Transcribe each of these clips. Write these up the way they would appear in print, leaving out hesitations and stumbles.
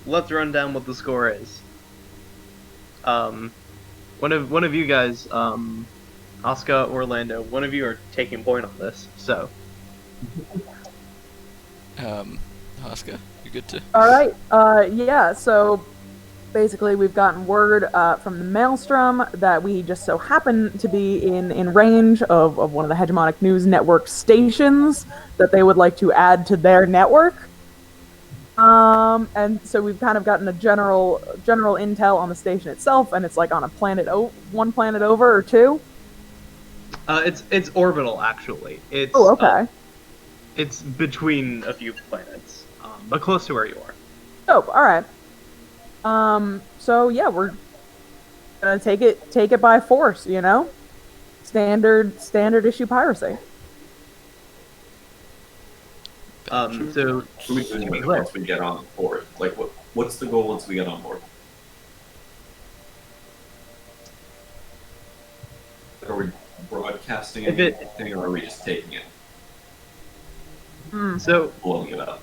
let's run down what the score is. One of you guys, Oscar, Orlando, one of you are taking point on this. So, Oscar, you good to? All right. Yeah. So basically, we've gotten word from the Maelstrom that we just so happen to be in range of one of the hegemonic news network stations that they would like to add to their network. And so we've kind of gotten a general intel on the station itself, and it's like on a planet one planet over or two. it's orbital actually. It's okay. It's between a few planets, but close to where you are. Oh, all right. So yeah, we're gonna take it by force, you know? Standard issue piracy. So once we get on board, like what's the goal once we get on board? Are we broadcasting anything, or are we just taking it? So blowing it up.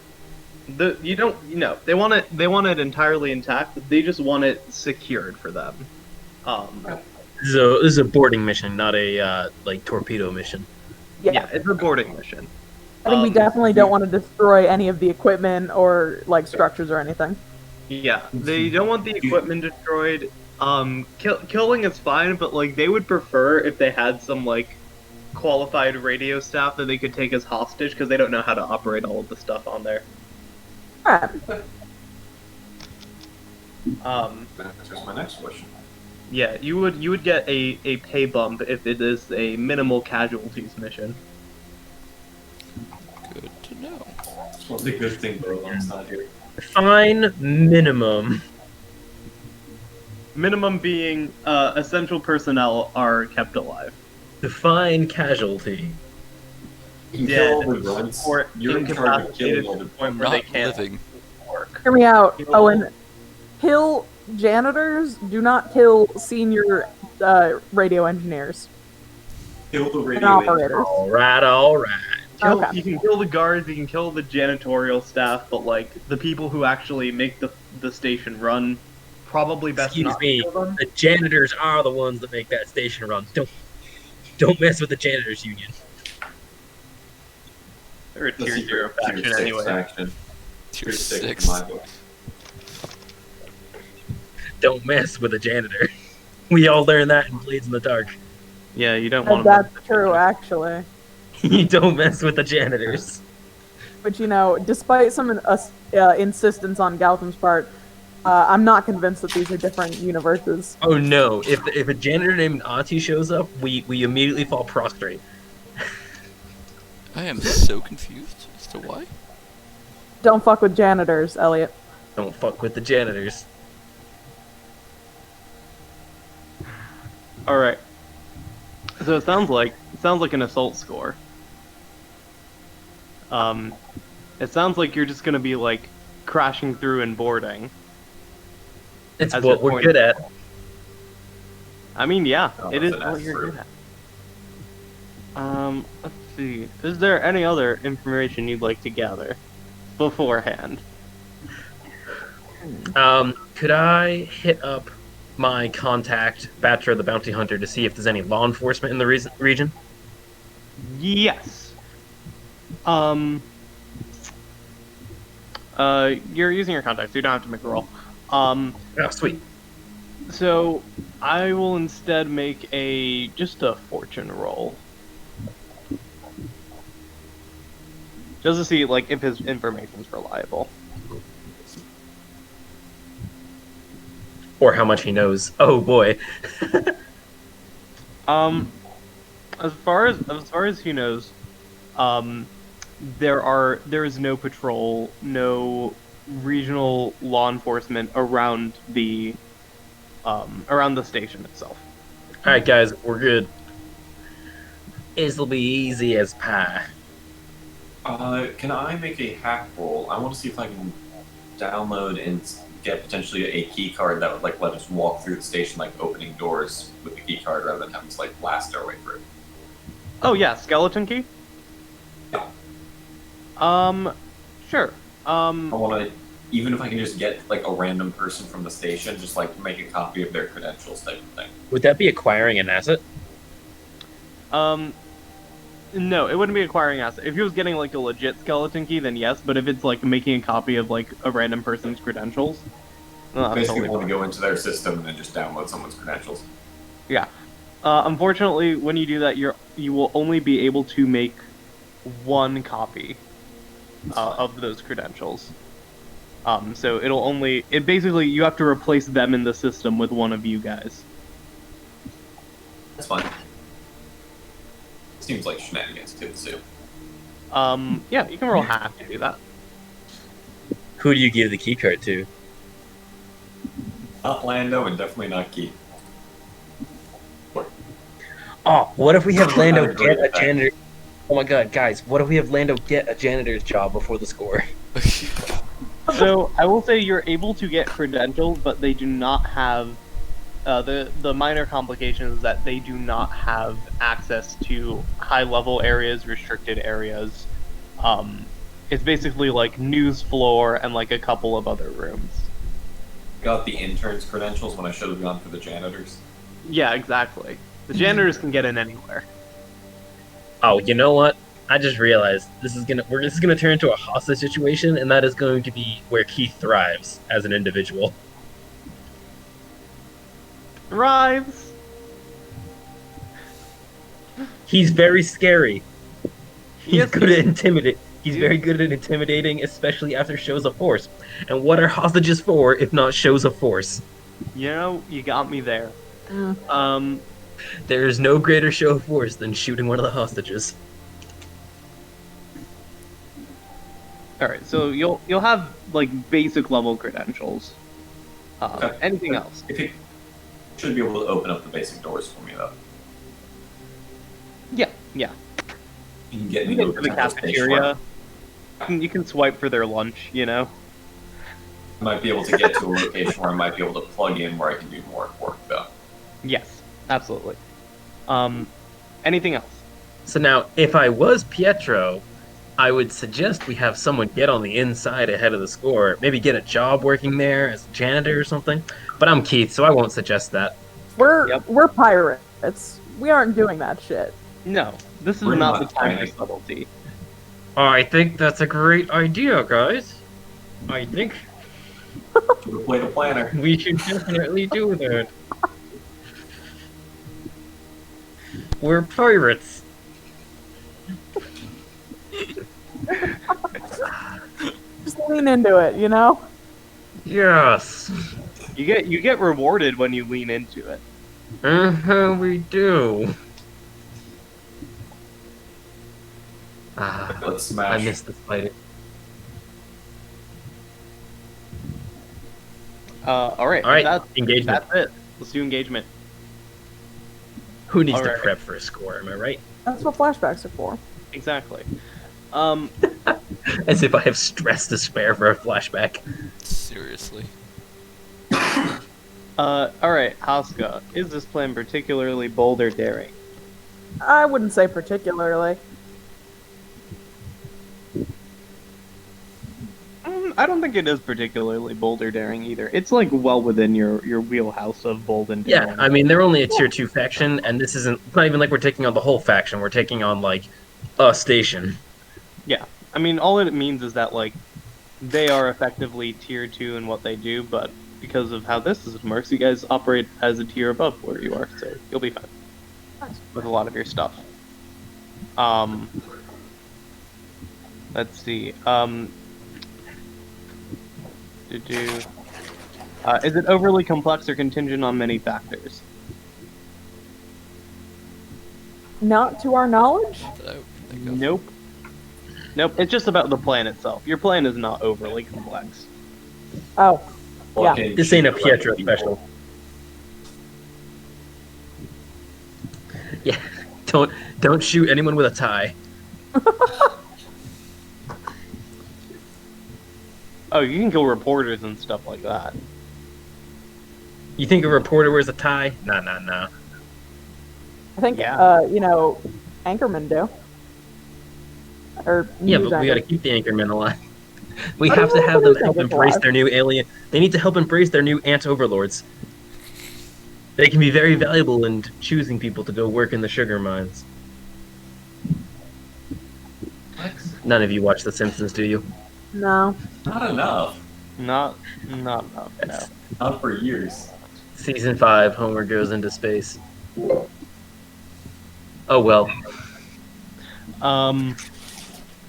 They want it entirely intact. They just want it secured for them. This is a boarding mission, not a like torpedo mission. Yeah, it's a boarding mission. I think we definitely don't want to destroy any of the equipment or like structures or anything. Yeah, they don't want the equipment destroyed. Killing is fine, but like they would prefer if they had some like qualified radio staff that they could take as hostage because they don't know how to operate all of the stuff on there. Alright. That's my next question. Yeah, you would get a pay bump if it is a minimal casualties mission. Good to know. It's one of the good things alongside here. Fine minimum. Minimum being essential personnel are kept alive. Define casualty. You Yeah, kill all the grunts. or You're in charge of killing incapacitated all to the the point where they Not can't living. work. Hear me out, Owen. Kill janitors. Do not kill senior radio engineers kill the and radio operators. All right. Okay. You can kill the guards, you can kill the janitorial staff, but like the people who actually make the station run, probably best Excuse not me. to kill them. The janitors are the ones that make that station run. Don't mess with the janitors union. They're a This tier is 0 your faction tier 6 anyway. faction. Tier Tier 6 6. in my book. Don't mess with a janitor. We all learned that in Blades in the Dark. Yeah, you don't want That's true, actually. You don't mess with the janitors. But you know, despite some insistence on Gautam's part, I'm not convinced that these are different universes. Oh no! If a janitor named Ati shows up, we immediately fall prostrate. I am so confused as to why. Don't fuck with janitors, Elliot. Don't fuck with the janitors. All right. So it sounds like an assault score. It sounds like you're just gonna be like crashing through and boarding. It's As what your we're point. good at. I mean, yeah, Oh, it that's is an what you're effort. good at. Let's see. Is there any other information you'd like to gather beforehand? Could I hit up my contact, Batcher the Bounty Hunter, to see if there's any law enforcement in the region? Yes. You're using your contacts, so you don't have to make a roll. Oh, sweet. So I will instead make just a fortune roll. Just to see like if his information's reliable. Or how much he knows. Oh boy. As far as he knows, there is no patrol, no regional law enforcement around the station itself. Alright guys, we're good. This'll be easy as pie. Can I make a hack roll? I want to see if I can download and get potentially a key card that would like let us walk through the station, like opening doors with the key card rather than having to like blast our way through. Oh yeah, skeleton key? Yeah. Sure. I want to even if I can just get like a random person from the station, just like make a copy of their credentials type of thing. Would that be acquiring an asset? No, it wouldn't be acquiring assets. If he was getting like a legit skeleton key, then yes. But if it's like making a copy of like a random person's credentials, no, that's Basically, totally want to fine. go into their system and then just download someone's credentials. Yeah. Unfortunately, when you do that, you will only be able to make one copy of those credentials. So it basically you have to replace them in the system with one of you guys. That's fine. Seems like shenanigans to the zoo. Yeah, you can roll half to do that. Who do you give the keycard to? Not Lando and definitely not Keith. Oh, what if we have Lando Not a great get a effect. janitor? Oh my god, guys, what if we have Lando get a janitor's job before the score? So I will say you're able to get credentials, but they do not have the minor complication is that they do not have access to high level areas, restricted areas. It's basically like news floor and like a couple of other rooms. Got the intern's credentials when I should have gone for the janitors. Yeah, exactly. The janitors can get in anywhere. Oh, you know what? I just realized this is gonna turn into a hostage situation, and that is going to be where Keith thrives as an individual. Thrives. He's very scary. He's Yes, good at intimidate. He's very good at intimidating, especially after shows of force. And what are hostages for if not shows of force? You know, you got me there. Mm. There is no greater show of force than shooting one of the hostages. All right, so you'll have like basic level credentials. Okay. Anything else? If it should be able to open up the basic doors for me though. Yeah. You can get You me to get a to the potential station cafeteria. where You can swipe for their lunch. You know. I might be able to get to a location where I might be able to plug in where I can do more work though. Yes, absolutely. Anything else? So now, if I was Pietro, I would suggest we have someone get on the inside ahead of the score. Maybe get a job working there as a janitor or something. But I'm Keith, so I won't suggest that. We're pirates. We aren't doing that shit. No, this is We're not the not time for trying. subtlety. I think that's a great idea, guys. I think To play the planner. we should definitely do that. We're pirates. Just lean into it, you know? Yes. You get rewarded when you lean into it. We do. Let's I smash. missed this fight. All right. All right, That's engagement. it. Let's do engagement. Who needs All to right. prep for a score? Am I right? That's what flashbacks are for. Exactly. As if I have stress to spare for a flashback. Seriously. All right, Haska. Is this plan particularly bold or daring? I wouldn't say particularly. I don't think it is particularly bold or daring either. It's like well within your wheelhouse of bold and daring. Yeah, I mean, they're only a tier 2 faction, and this isn't it's not even like we're taking on the whole faction. We're taking on, like, a station. Yeah. I mean, all it means is that, like, they are effectively tier 2 in what they do, but because of how this system works, you guys operate as a tier above where you are, so you'll be fine Nice. with a lot of your stuff. Let's see. Is it overly complex or contingent on many factors? Not to our knowledge. That I would think of. Nope. Nope, it's just about the plan itself. Your plan is not overly complex. Oh, yeah. Okay, This ain't a shoot Pietro people. special. Yeah, don't shoot anyone with a tie. Oh, you can kill reporters and stuff like that. You think a reporter wears a tie? Nah. I think, Yeah. Anchormen do. Or Yeah, news but we gotta anchors. keep the anchorman alive. We What do have you to want have them them to help take us embrace alive? their new alien. They need to help embrace their new ant overlords. They can be very valuable in choosing people to go work in the sugar mines. What? None of you watch The Simpsons, do you? No. Not enough. Not enough. No. Not for years. Season 5, Homer goes into space. Oh well.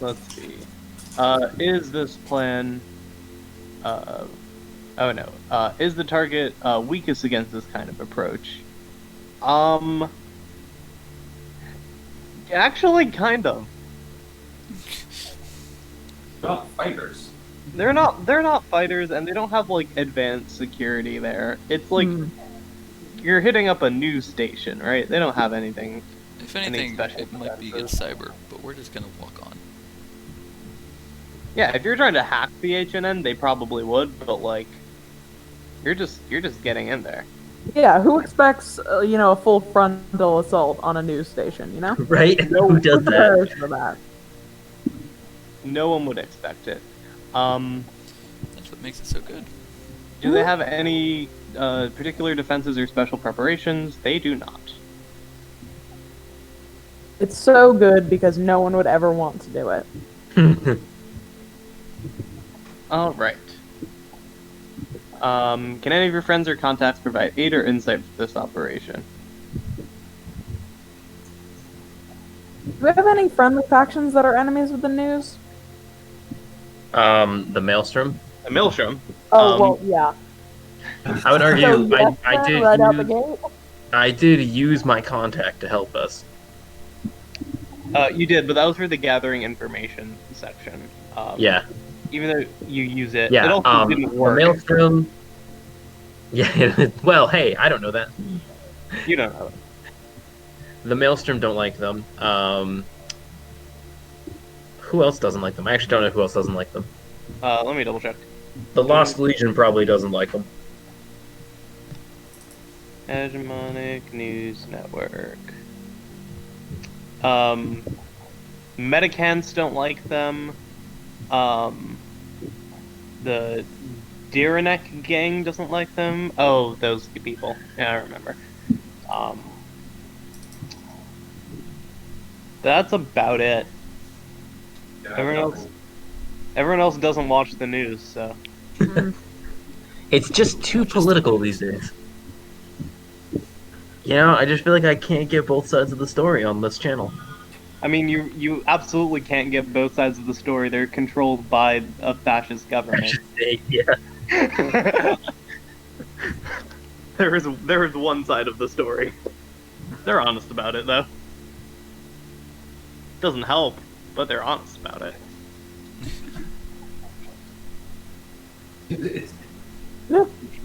Let's see. Is this plan? Uh, oh no. Is the target weakest against this kind of approach? Actually, kind of. They're not fighters. They're not fighters, and they don't have like advanced security there. It's like you're hitting up a news station, right? They don't have anything. If Any anything, special it might be defenses. against cyber, but we're just gonna walk on. Yeah, if you're trying to hack the HNN, they probably would, but like, you're just getting in there. Yeah, who expects, a full frontal assault on a news station, you know? Right? Who does that? prepares for that? No one would expect it. That's what makes it so good. Do they have any particular defenses or special preparations? They do not. It's so good because no one would ever want to do it. All right. Can any of your friends or contacts provide aid or insight for this operation? Do we have any friendly factions that are enemies with the news? The Maelstrom. A Maelstrom. Oh, well, yeah. I would argue So, yes, I then, did right out the use, gate? I did use my contact to help us. You did, but that was for the gathering information section. Yeah. Even though you use it, Yeah. it also didn't The work. Maelstrom. Yeah. Well, hey, I don't know that. You don't know. The Maelstrom don't like them. Who else doesn't like them? I actually don't know who else doesn't like them. Let me double check. The Lost Legion probably doesn't like them. Hegemonic News Network. Metacants don't like them. The Diranek gang doesn't like them. Oh, those people. Yeah, I remember. That's about it. Everyone else doesn't watch the news, so. It's just too political these days. You know, I just feel like I can't get both sides of the story on this channel. I mean, you absolutely can't get both sides of the story. They're controlled by a fascist government. Yeah. there is one side of the story. They're honest about it, though. Doesn't help, but they're honest about it.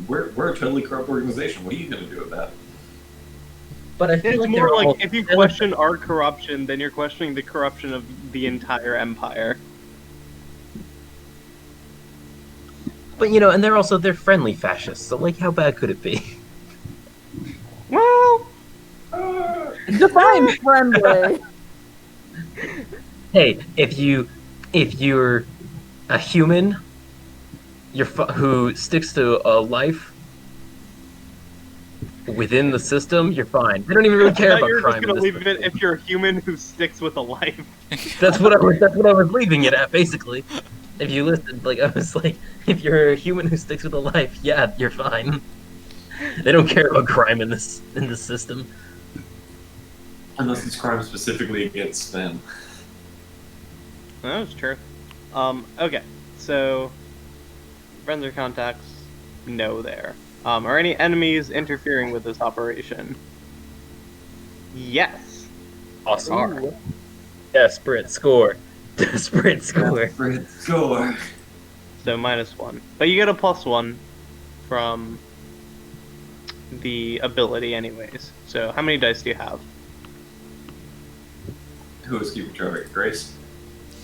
We're a totally corrupt organization. What are you going to do with that? But I feel It's like more they're all- like if you question our corruption, then you're questioning the corruption of the entire empire. But and they're friendly fascists. So like, how bad could it be? Well, Define friendly. Hey, if you're a human, who sticks to a life within the system, you're fine. They don't even really care about you're crime. just gonna in leave this it if you're a human who sticks with a life. That's what I was leaving it at, basically. If you listened, I was like, if you're a human who sticks with a life, yeah, you're fine. They don't care about crime in this system. Unless it's crime specifically against them. That's true. Okay, so friends or contacts, no there. Are any enemies interfering with this operation? Yes. Awesome. Desperate score. Desperate score. Desperate score. So -1. But you get a +1 from the ability anyways. So how many dice do you have? Who was keeping track? Grace?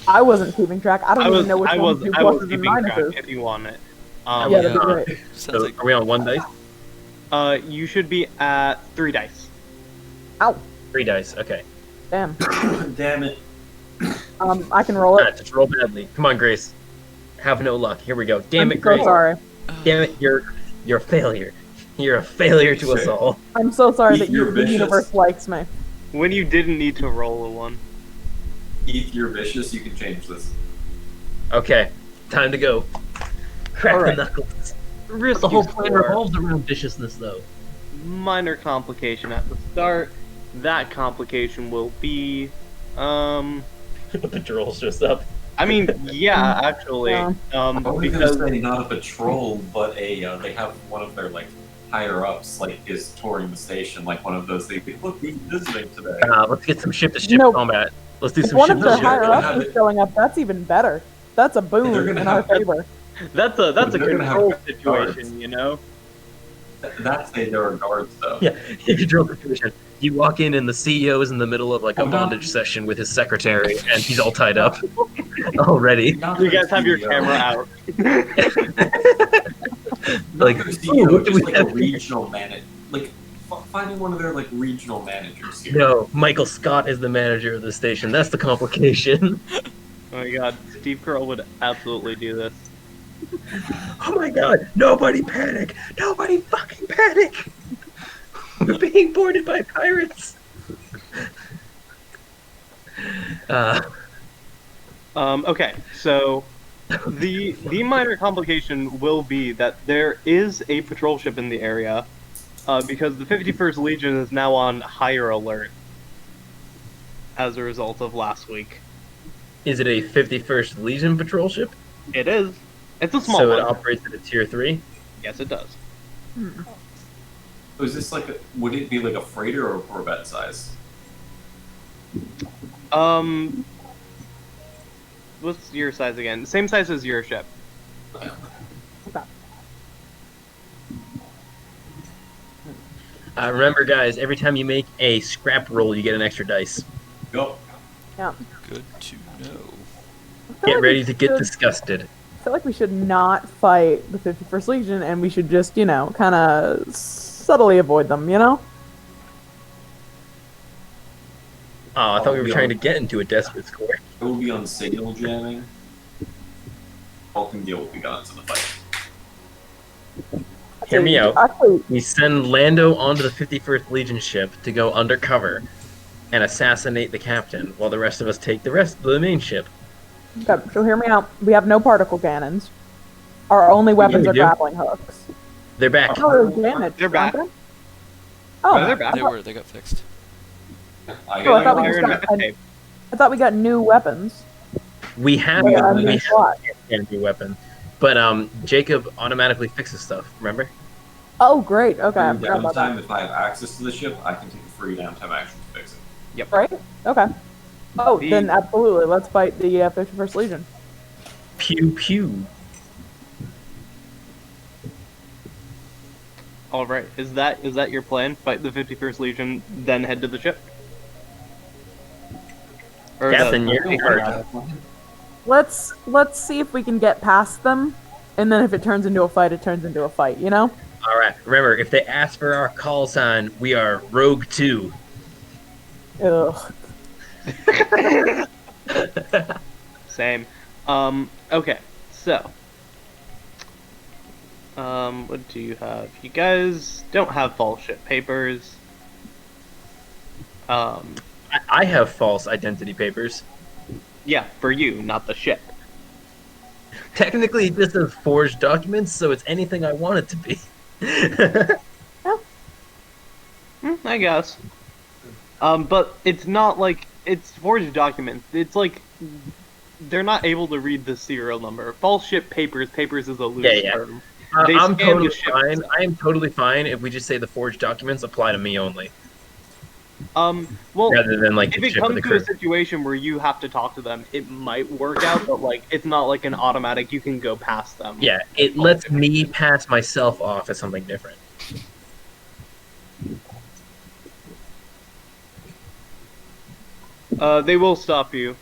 I wasn't keeping track. I don't even know which I ones was do pluses and keeping track minuses. if you want it. Yeah, that'd be great. Sounds So, like are we on one dice? You should be at 3 dice. Ow. 3 dice. Okay. Damn. Damn it. I can roll Alright, it. just roll badly. Come on, Grace. have no luck. Here we go. Damn I'm it, Grace. so sorry. Damn it, you're a failure. You're a failure to us all. I'm so sorry that You're the vicious. universe likes me. When you didn't need to roll a 1. Heath, you're vicious. You can change this. Okay, time to go. Crack All right. the knuckles. Risk The whole you plan score. revolves around viciousness, though. Minor complication at the start. That complication will be, The patrol shows up. I mean, yeah, actually, Yeah. I was because gonna say not a patrol, but they have one of their like higher ups like is touring the station, like one of those things. Look, who's visiting today? Let's get some ship-to-ship Nope. combat. Let's do If some one of their ship-to-ship. higher gonna ups have is it- showing up, that's even better. That's a boon They're gonna in our have- favor. that's a They're gonna have control guards. situation, you know. That's there are guards though. Yeah, you control the situation. You walk in and the CEO is in the middle of like a Oh, no. bondage session with his secretary, and he's all tied up already. Not You their guys have your CEO. camera out. Like Like, their ooh, CEO, what do just we like a have here? regional manager, like finding one of their like regional managers here. No, Michael Scott is the manager of the station. That's the complication. Oh my god, Steve Carell would absolutely do this. Oh my god, nobody panic! Nobody fucking panic! We're being boarded by pirates! Okay, so the minor complication will be that there is a patrol ship in the area, because the 51st Legion is now on higher alert as a result of last week. Is it a 51st Legion patrol ship? It is. It's a small So one. it operates at a tier 3? Yes, it does. So is this like would it be like a freighter or a corvette size? What's your size again? Same size as your ship. Remember, guys, every time you make a scrap roll, you get an extra dice. Go. Yeah. Good to know. I feel Get like ready we to get should- disgusted. I feel like we should not fight the 51st Legion, and we should just, kind of subtly avoid them, you know? Oh, I thought we were trying to get into a desperate score. I will be on signal jamming. All can deal with the guns in the fight. Hear me out. Actually, We send Lando onto the 51st Legion ship to go undercover and assassinate the captain, while the rest of us take the rest of the main ship. okay, so hear me out. We have no particle cannons. Our only weapons we are do. grappling hooks. They're back. Oh, they're damaged. They're back. aren't they? Oh, they're back. They got fixed. I Oh, I thought we Iron just got- Man tape. I thought we got new weapons. We have Like, Yeah, a we new have slot. a new weapon, but Jacob automatically fixes stuff. Remember? Oh, great. Okay, I free forgot about downtime. that. If I have access to the ship, I can take a free downtime action to fix it. Right? Okay. Oh, The- then absolutely. Let's fight the 51st Legion. Pew pew. All right. Is that your plan? Fight the 51st Legion, then head to the ship. Or Captain, the- you're in charge. Let's see if we can get past them, and then if it turns into a fight, it turns into a fight. You know? All right. Remember, if they ask for our call sign, we are Rogue 2. Ugh. Same. Okay. So. What do you have? You guys don't have false ship papers. I have false identity papers. Yeah, for you, not the ship. Technically, this is forged documents, so it's anything I want it to be. I guess. But it's not like it's forged documents. It's like they're not able to read the serial number. False ship papers. Papers is a loose Yeah. term. I'm They scanned totally the ship. fine. I am totally fine if we just say the forged documents apply to me only, Well, rather than like if the it ship or comes the to crew. a situation where you have to talk to them, it might work out. But like, it's not like an automatic. You can go past them. Yeah, it lets me pass myself off as something different. They will stop you.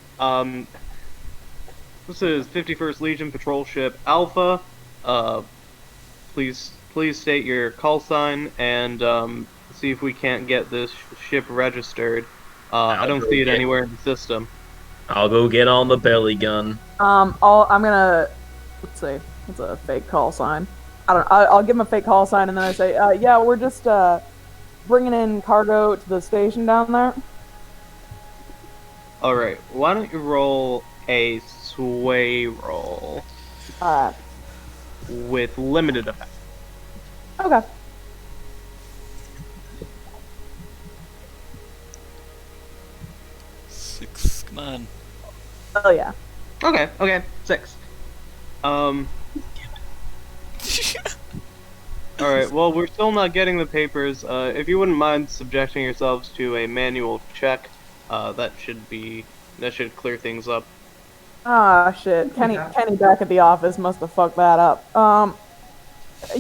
This is 51st Legion patrol ship Alpha. Please state your call sign and see if we can't get this ship registered. I don't see it anywhere in the system. I'll go get on the belly gun. I'm gonna let's see. What's a fake call sign? I don't. I'll give him a fake call sign, and then I say, yeah, we're just bringing in cargo to the station down there. All right. Why don't you roll a sway roll All right. with limited effect? Okay. Six. Come on. Oh yeah. Okay. 6. All right. Well, we're still not getting the papers. If you wouldn't mind subjecting yourselves to a manual check, that should clear things up. Ah, shit. Kenny back at the office must have fucked that up. A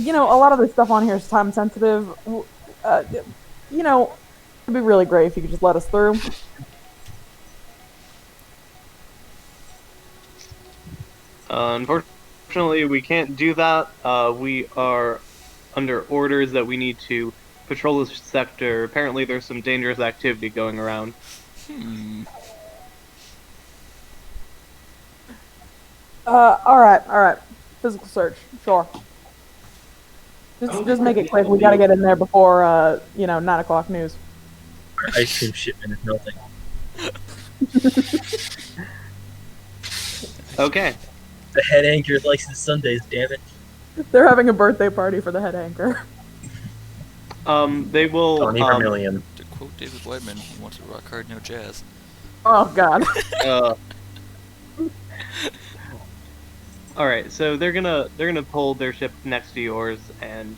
lot of this stuff on here is time sensitive. It'd be really great if you could just let us through. Unfortunately, we can't do that. We are under orders that we need to patrol this sector. Apparently, there's some dangerous activity going around. All right. Physical search, sure. Just make it quick. We gotta get in there before 9 o'clock news. Our ice cream shipment is melting. Okay. The head anchor likes his Sundays, damn it. They're having a birthday party for the head anchor. They will. Tony Vermillion. To quote David Whiteman, he wants to rock hard, no jazz. Oh god. All right, so they're gonna pull their ship next to yours, and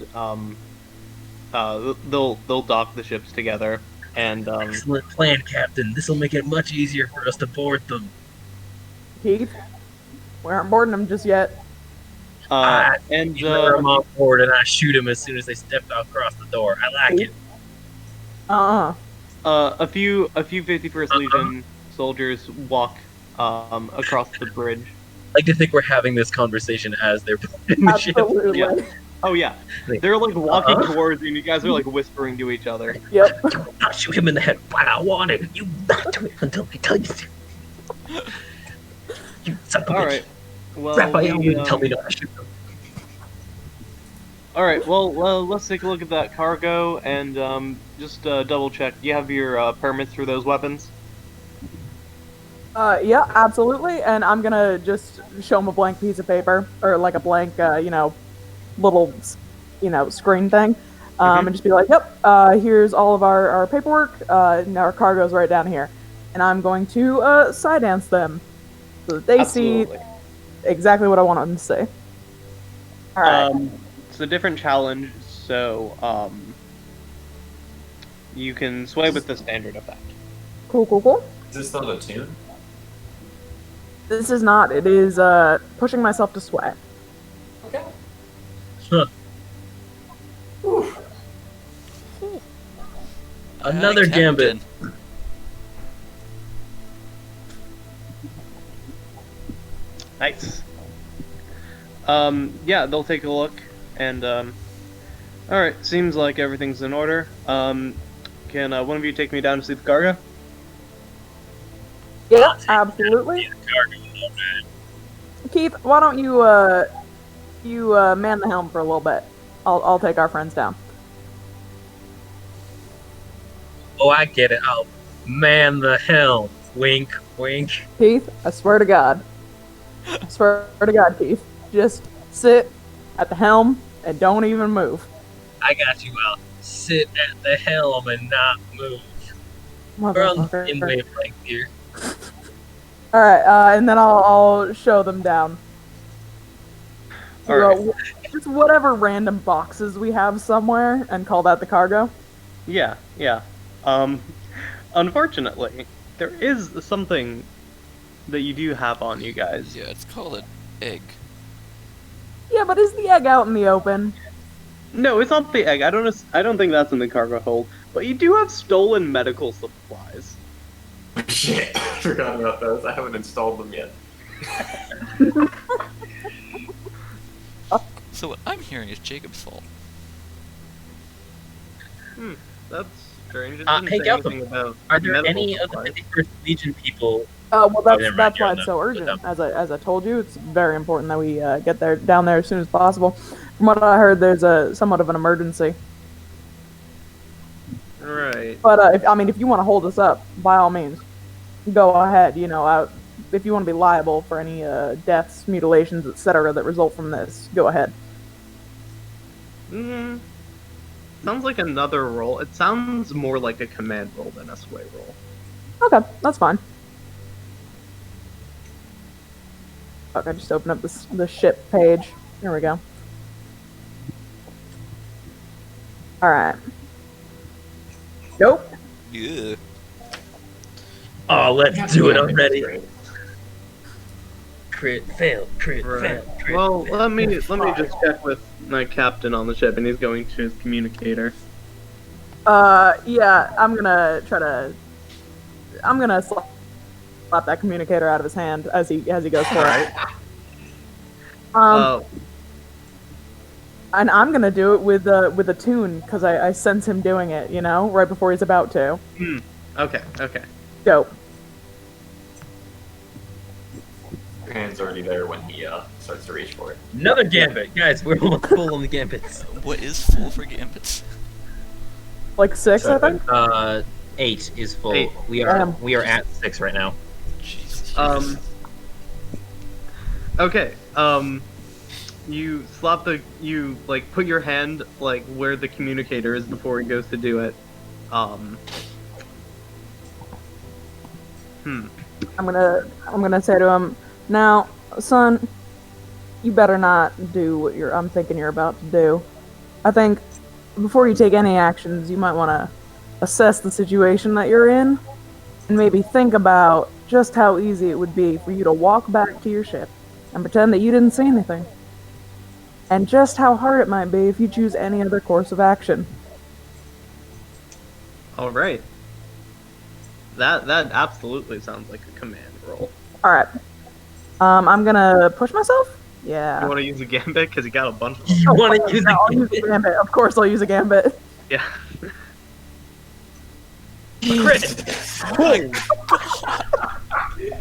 they'll dock the ships together, and Excellent plan, Captain. This will make it much easier for us to board them. Keith, we aren't boarding them just yet. and You lure them on board, and I shoot them as soon as they step across the door. I like it. a few 51st Legion soldiers walk across the bridge. I like to think we're having this conversation as they're boarding the ship. Absolutely. Yeah. Oh yeah, they're like walking towards you, and you guys are like whispering to each other. Yep. I'll shoot him in the head while I want it. You not do it until I tell you to. You son of a All bitch. right. Well, Raphael didn't tell me not to shoot them. all right. Well, let's take a look at that cargo and just double check. Do you have your permits for those weapons? Yeah, absolutely. And I'm gonna just show him a blank piece of paper, or like a blank, little, screen thing, and just be like, "Yep, here's all of our paperwork. And our cargo's right down here." And I'm going to side dance them, so that they Absolutely. see exactly what I want them to see. All right. It's a different challenge, so you can sway with the standard effect. Cool. Is this not a tune? This is not. It is pushing myself to sweat. Okay. Huh. Another Aye, gambit. Captain. Nice. Yeah, they'll take a look, and all right. Seems like everything's in order. Can one of you take me down to see the cargo? Yeah, absolutely. Keith, why don't you man the helm for a little bit? I'll take our friends down. Oh, I get it. I'll man the helm. Wink, wink. Keith, I swear to God. I swear to God, Keith. Just sit at the helm and don't even move. I got you. I'll sit at the helm and not move. We're on the same Motherfucker. wavelength here. Alright, and then I'll show them down. All right. Just whatever random boxes we have somewhere and call that the cargo. Yeah. Unfortunately, there is something that you do have on you guys. Yeah, it's called an egg. Yeah, but is the egg out in the open? No, it's not the egg. I don't think that's in the cargo hold. But you do have stolen medical supplies. Shit, I forgot about those. I haven't installed them yet. So what I'm hearing is Jacob's fault. That's strange. It Hey, didn't say Gotham, anything about Are there medical any of the supplies. 51st Legion people Well, that's never mind, that's you're why on it's the- so urgent. As I told you, it's very important that we get down there as soon as possible. From what I heard, there's a somewhat of an emergency. Right. But if you want to hold us up, by all means, go ahead. If you want to be liable for any deaths, mutilations, etc., that result from this, go ahead. Mm, sounds like another role. It sounds more like a command role than a sway role. Okay, that's fine. Fuck, I just opened up the ship page. There we go. Alright. Nope. Yeah. Oh, let's do it already. Great. Crit fail, crit Right. fail, crit Well, fail. let me just check with my captain on the ship, and he's going to his communicator. Yeah, I'm gonna slap that communicator out of his hand as he goes for it. Oh, And I'm gonna do it with a tune because I sense him doing it. Right before he's about to. okay. Dope. Your hand's already there when he starts to reach for it. Another gambit, guys. We're almost full on the gambits. What is full for gambits? Like 6, I think. 8 is full. 8. We are at 6 right now. Jesus. Okay. You put your hand like where the communicator is before he goes to do it. I'm gonna say to him, now, son, you better not do what I'm thinking you're about to do. I think before you take any actions, you might want to assess the situation that you're in, and maybe think about just how easy it would be for you to walk back to your ship and pretend that you didn't see anything. And just how hard it might be if you choose any other course of action. All right. That absolutely sounds like a command role. Alright. I'm gonna push myself? You Yeah. want to use a gambit because you got a bunch of them. You want to use Yeah, I'll use the a gambit. Of course I'll use a gambit. Yeah. crit? Cool.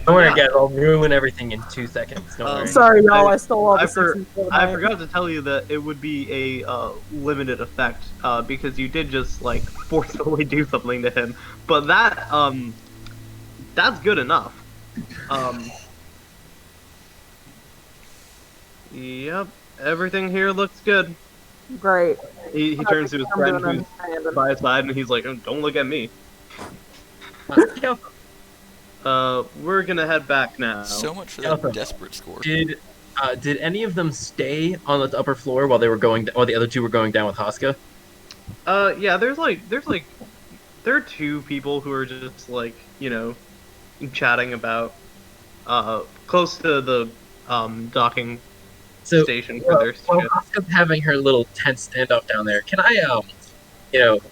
Don't worry, guys. I'll ruin everything in 2 seconds. Don't worry. Sorry, y'all. I stole all the I sixes for the I night. forgot to tell you that it would be a limited effect because you did just like forcibly do something to him. But that's good enough. Yep, everything here looks good. Great. He turns to his I'm friend doing who's understanding. by his side and he's like, "Oh, don't look at me." We're gonna head back now. So much for Alpha. that desperate score. Did any of them stay on the upper floor while they were going, or the other two were going down with Haska? Yeah, there are 2 people who are just like, chatting about close to the docking So, station for their while ship. Haska's having her little tense standoff down there, can I,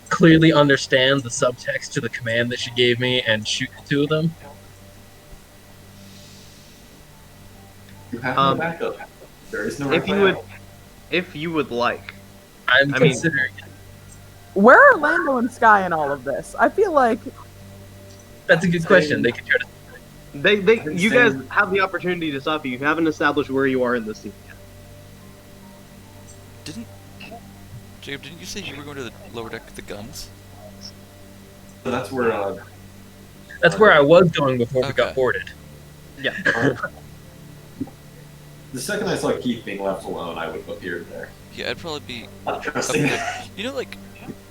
clearly understand the subtext to the command that she gave me and shoot the 2 of them? You have no backup. There is no If you reply. would, if you would like. I'm I mean- considering it. Where are Lando and Sky in all of this? I feel like That's a good question. They could try to. You guys have the opportunity to stop you. You haven't established where you are in the scene yet. Jacob, didn't you say you were going to the lower deck with the guns? So that's where That's where I was going before we Okay. got boarded. Yeah. the second I saw Keith being left alone, I would have appeared there. Yeah, I'd probably be Not trusting Okay. You know, like,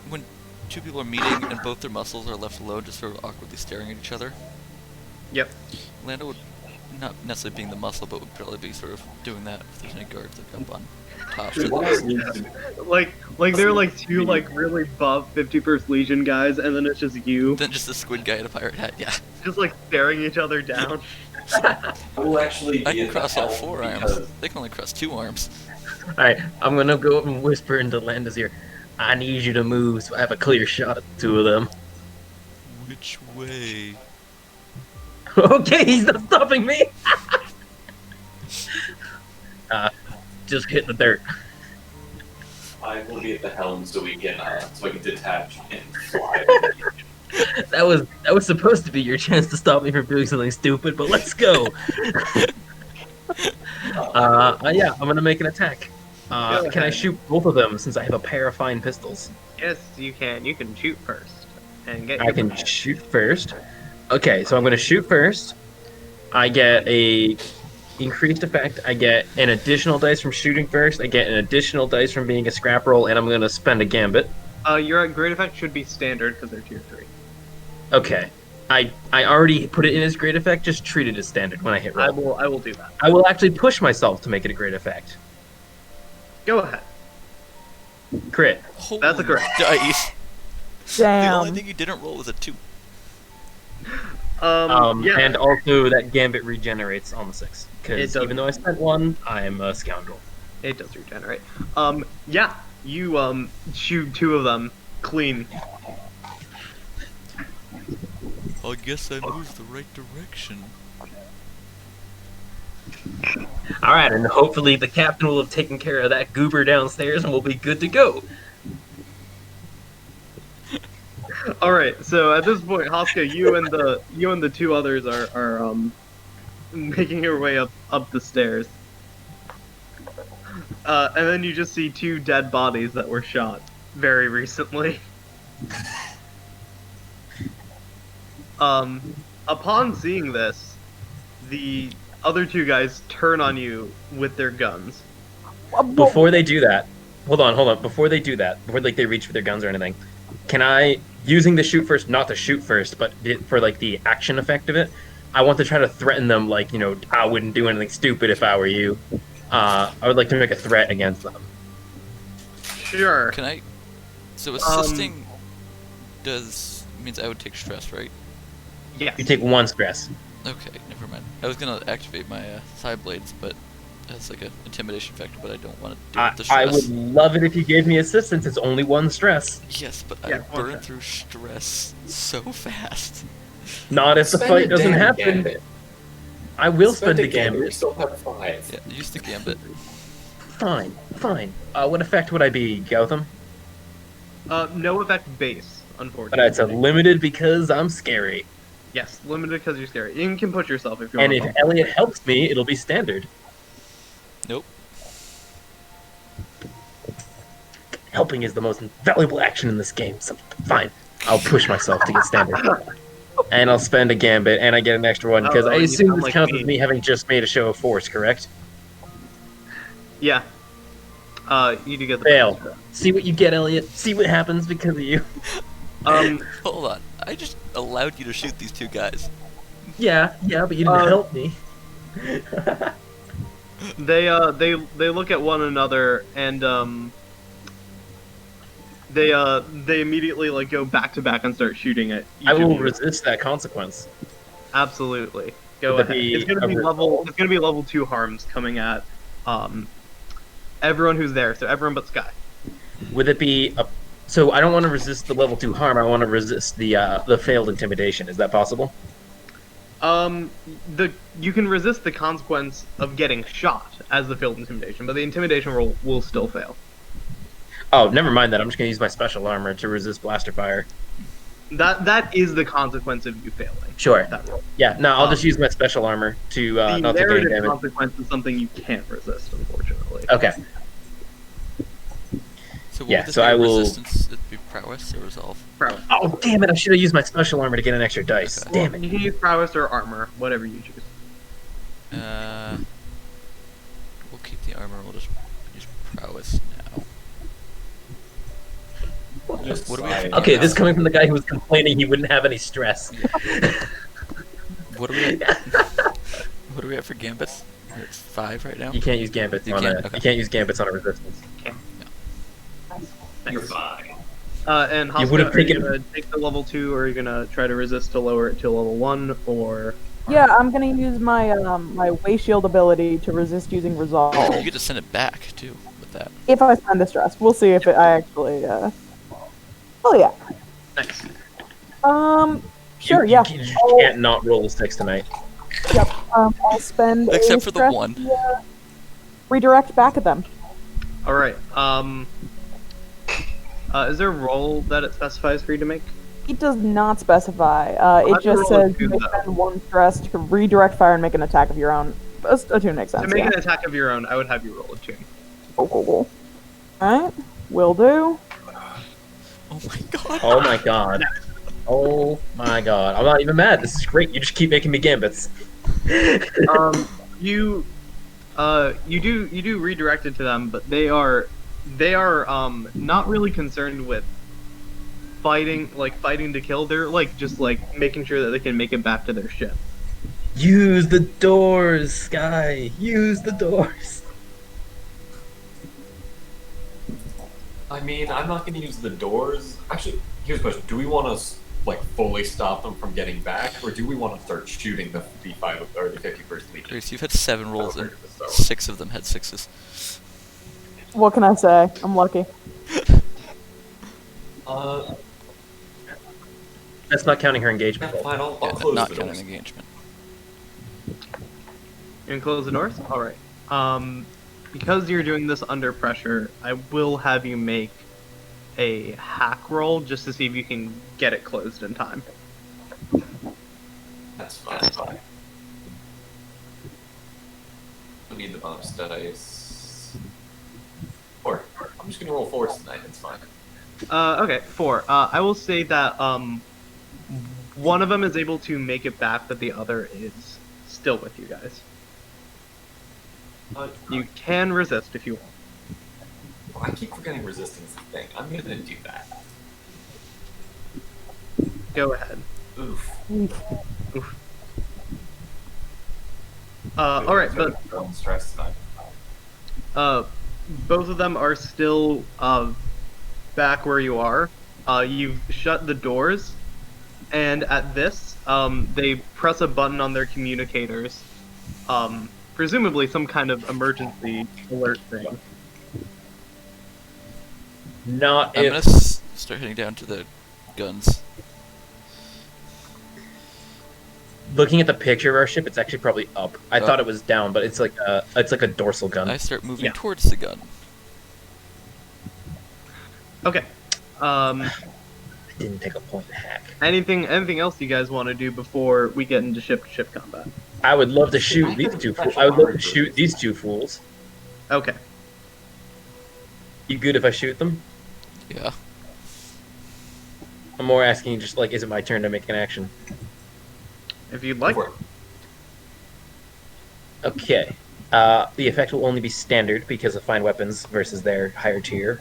when 2 people are meeting and both their muscles are left alone, just sort of awkwardly staring at each other? Yep. Lando would, not necessarily being the muscle, but would probably be sort of doing that if there's any guards like up on top. Dude, what else needs to be? Like they're like 2 like really buff 51st Legion guys, and then it's just you, Then just the squid guy in a pirate hat, yeah. just like staring each other down. I will actually be I can in the cross all helm 4 arms. because They can only cross 2 arms. Alright, I'm gonna go up and whisper into Landa's ear. I need you to move so I have a clear shot at the 2 of them. Which way? Okay, he's not stopping me! Just hit the dirt. I will be at the helm so we can so I can detach and fly. That was supposed to be your chance to stop me from doing something stupid, but let's go. Yeah, I'm gonna make an attack. Go Can I ahead. shoot both of them since I have a pair of fine pistols? Yes, you can. You can shoot first and get. I your can bonus. shoot first. Okay, so I'm gonna shoot first. I get a increased effect. I get an additional dice from shooting first. I get an additional dice from being a scrap roll, and I'm gonna spend a gambit. Your great effect should be standard because they're tier 3. Okay. I already put it in as great effect. Just treat it as standard when I hit I roll. will do that. I will actually push myself to make it a great effect. Go ahead. Crit. Holy That's a correct. dice. The only Damn. thing you didn't roll was a 2. Yeah. And also that gambit regenerates on the 6. It Because does. even though I spent 1, I'm a scoundrel. It does regenerate. Yeah, you shoot 2 of them clean. I guess I moved the right direction. All right, and hopefully the captain will have taken care of that goober downstairs, and we'll be good to go. All right. So at this point, Hoska, you and the 2 others are making your way up the stairs. And then you just see 2 dead bodies that were shot very recently. Upon seeing this, the other 2 guys turn on you with their guns. Before they do that, hold on. Before they do that, before like they reach for their guns or anything, can I, using the shoot first, not to shoot first, but for like the action effect of it, I want to try to threaten them like, I wouldn't do anything stupid if I were you. I would like to make a threat against them. Sure. Can I? So assisting means I would take stress, right? Yes. You take 1 stress. Okay, never mind. I was gonna activate my side blades, but that's like an intimidation factor, but I don't want to do it with the I stress. would love it if you gave me assistance. It's only 1 stress. Yes, but Yeah, I one burn stress. through stress so fast. Not if the Spend fight a doesn't damn happen. gambit. I will spend a a You gambit. still have 5. Yeah, use the gambit. Fine. What effect would I be, Gotham? No effect base, But unfortunately. it's a limited because I'm scary. Yes, limited because you're scary. You can push yourself if you And want. if Elliot helps me, it'll be standard. Nope. Helping is the most valuable action in this game, so fine. I'll push myself to get standard. And I'll spend a gambit, and I get an extra one, because Oh, I you assume sound this like counts me. as me having just made a show of force, correct? Yeah. You do get the Fail. bonus. See what you get, Elliot. See what happens because of you. Hold on. I just allowed you to shoot these 2 guys. Yeah, but you didn't help me. They look at one another and they immediately like go back to back and start shooting at each I of will you. resist that consequence. Absolutely. Go Would that ahead. be It's gonna be a level 2 harms coming at everyone who's there, so everyone but Sky. Would it be a... So I don't want to resist the level 2 harm, I want to resist the failed intimidation. Is that possible? You can resist the consequence of getting shot as the field intimidation, but the intimidation roll will still fail. Oh, never mind that. I'm just going to use my special armor to resist blaster fire. That is the consequence of you failing. Sure. That roll. Yeah, no, I'll just use my special armor to The not take any narrative damage. consequence is something you can't resist, unfortunately. Okay. So what Yeah, would this so be? I will- Resistance? It'd be prowess or resolve? Prowess. Oh, damn it. I should have used my special armor to get an extra dice. Okay. Damn it. You can use prowess or armor, whatever you choose. We'll keep the armor. We'll just use prowess now. Just What do we like- have? Okay, this coming from the guy who was complaining he wouldn't have any stress. What do we have? What do we have for gambits? We're at 5 right now. You can't use gambits You on can't? a Okay. you can't use gambits on a resistance. You're fine. And You would have Hoska, are you taken- gonna take the level 2, or are you gonna try to resist to lower it to level 1, or... Yeah, I'm gonna use my my way shield ability to resist using resolve. You get to send it back too with that. If I spend the stress, we'll see if I actually. Oh yeah. Nice. Sure. You Yeah. can't not roll a 6 tonight. Yep. I'll spend. Except a for the stress 1. to, redirect back at them. Alright, is there a roll that it specifies for you to make? It does not specify. It I'd just roll a says you two, may though. spend 1 stress to redirect fire and make an attack of your own. A 2 makes sense. To make Yeah. an attack of your own, I would have you roll a tune. Cool. Alright, will do. Oh my god. Oh my god. Oh my god. I'm not even mad. This is great. You just keep making me gambits. You do redirect it to them, but they are not really concerned with fighting to kill. They're just making sure that they can make it back to their ship. Use the doors, Sky. Use the doors. I mean, I'm not going to use the doors. Actually, here's a question: do we want to fully stop them from getting back, or do we want to start shooting the 5 or the 51st Legion? Grace, you've had 7 rolls and Over the start. 6 of them had 6s. What can I say? I'm lucky. That's not counting her engagement. Fine, I'll Yeah, close not the counting doors. engagement. You can close the doors? Alright. Because you're doing this under pressure, I will have you make a hack roll just to see if you can get it closed in time. That's fine. I need the bonus dice. 4. I'm just gonna roll 4s tonight. It's fine. Okay, 4. I will say that one of them is able to make it back, but the other is still with you guys. You can resist if you want. I keep forgetting resistance is a thing. I'm gonna do that. Go ahead. Oof. Alright, but I'm stressed tonight. both of them are still back where you are. You've shut the doors, and at this, they press a button on their communicators. Presumably some kind of emergency alert thing. Not I'm gonna if. start heading down to the guns. Looking at the picture of our ship, it's actually probably up. I Oh. thought it was down, but it's like a dorsal gun. I start moving Yeah. towards the gun. Okay. I didn't take a point hack. Anything else you guys want to do before we get into ship-to-ship combat? I would love to shoot these two fools. I would love to shoot these two fools. Okay. You good if I shoot them? Yeah. I'm more asking just is it my turn to make an action? If you'd like. Go for it. Okay. The effect will only be standard because of fine weapons versus their higher tier.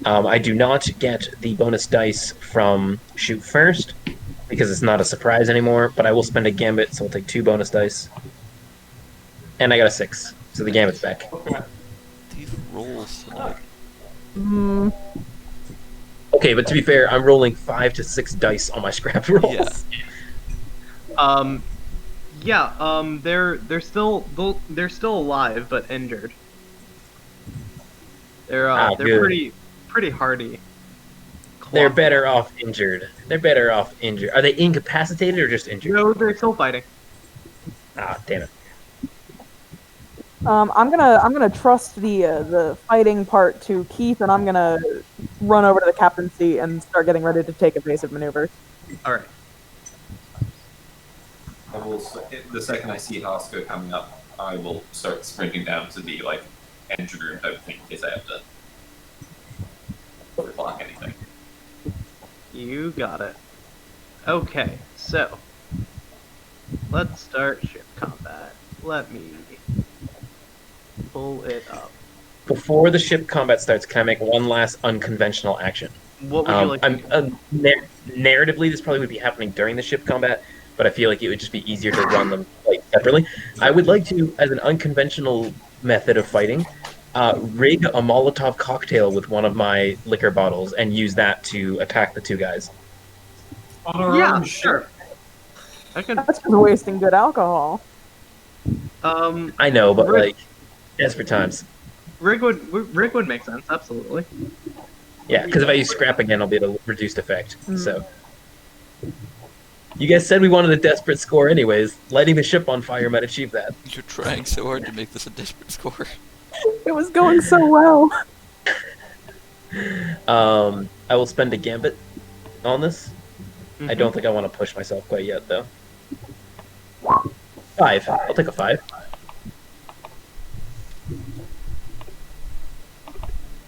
I do not get the bonus dice from shoot first because it's not a surprise anymore, but I will spend a gambit, so I'll take 2 bonus dice. And I got a 6, so the gambit's back. Okay. These rolls tonight. Hmm. Okay, but to be fair, I'm rolling 5 to 6 dice on my scrap rolls. Yeah. They're still alive but injured. They're good. pretty hardy. They're better off injured. Are they incapacitated or just injured? No, they're still fighting. Ah, damn it. I'm gonna trust the fighting part to Keith, and I'm gonna run over to the captain's seat and start getting ready to take evasive maneuvers. All right. I will. The second I see Hoska coming up, I will start sprinting down to the engine room type of thing in case I have to block anything. You got it. Okay, so let's start ship combat. Let me pull it up. Before the ship combat starts, can I make one last unconventional action? What would you like to do? Narratively, this probably would be happening during the ship combat, but I feel like it would just be easier to run them separately. I would like to, as an unconventional method of fighting, rig a Molotov cocktail with one of my liquor bottles and use that to attack the 2 guys. On our Yeah, own sure. I can. That's just wasting good alcohol. I know, but desperate times. Rig would make sense. Absolutely. Yeah, because if I use scrap again, I'll be at a reduced effect. Mm. So, you guys said we wanted a desperate score, anyways. Lighting the ship on fire might achieve that. You're trying so hard to make this a desperate score. It was going so well. I will spend a gambit on this. I don't think I want to push myself quite yet, though. 5. I'll take a 5.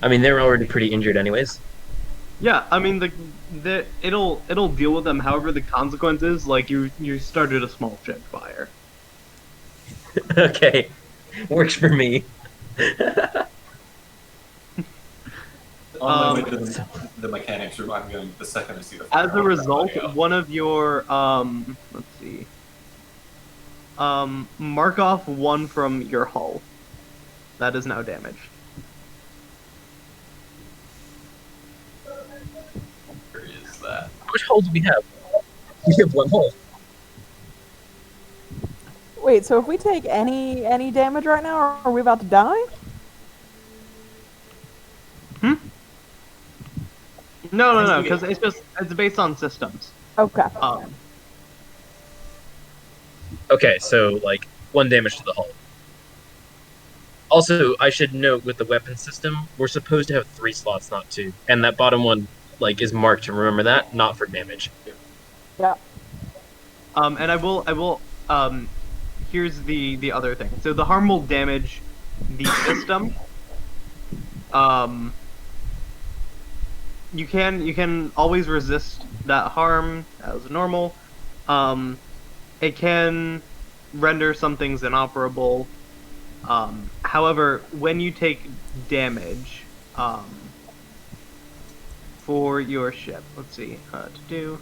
I mean, they're already pretty injured anyways. Yeah, I mean it'll deal with them. However, the consequences, like you started a small ship fire. Okay. Works for me. On my way to the mechanics room, I'm going the second I see the fire. As a result, one of your let's see, mark off 1 from your hull. That is now damaged. Where is that? How much hull do we have? We have 1 hull. Wait, so if we take any damage right now, are we about to die? No, because it's based on systems. Okay. Okay, so, like, 1 damage to the hull. Also, I should note with the weapon system, we're supposed to have 3 slots, not 2. And that bottom one, like, is marked to remember that, not for damage. Yeah. And I will here's the other thing. So the harm will damage the system. You can always resist that harm as normal. It can render some things inoperable. However, when you take damage for your ship, let's see to do.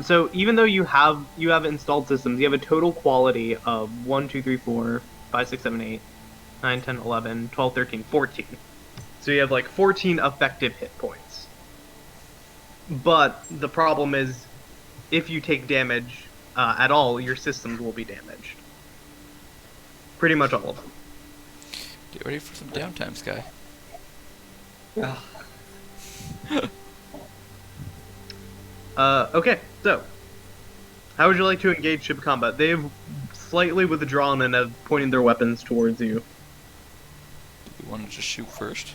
So even though you have installed systems, you have a total quality of 1, 2, 3, 4, 5, 6, 7, 8, 9, 10, 11, 12, 13, 14. So you have like 14 effective hit points. But the problem is, if you take damage at all, your systems will be damaged. Pretty much all of them. Get ready for some downtime, Sky. Okay, so how would you like to engage ship combat? They've slightly withdrawn and have pointed their weapons towards you. Do we want to just shoot first?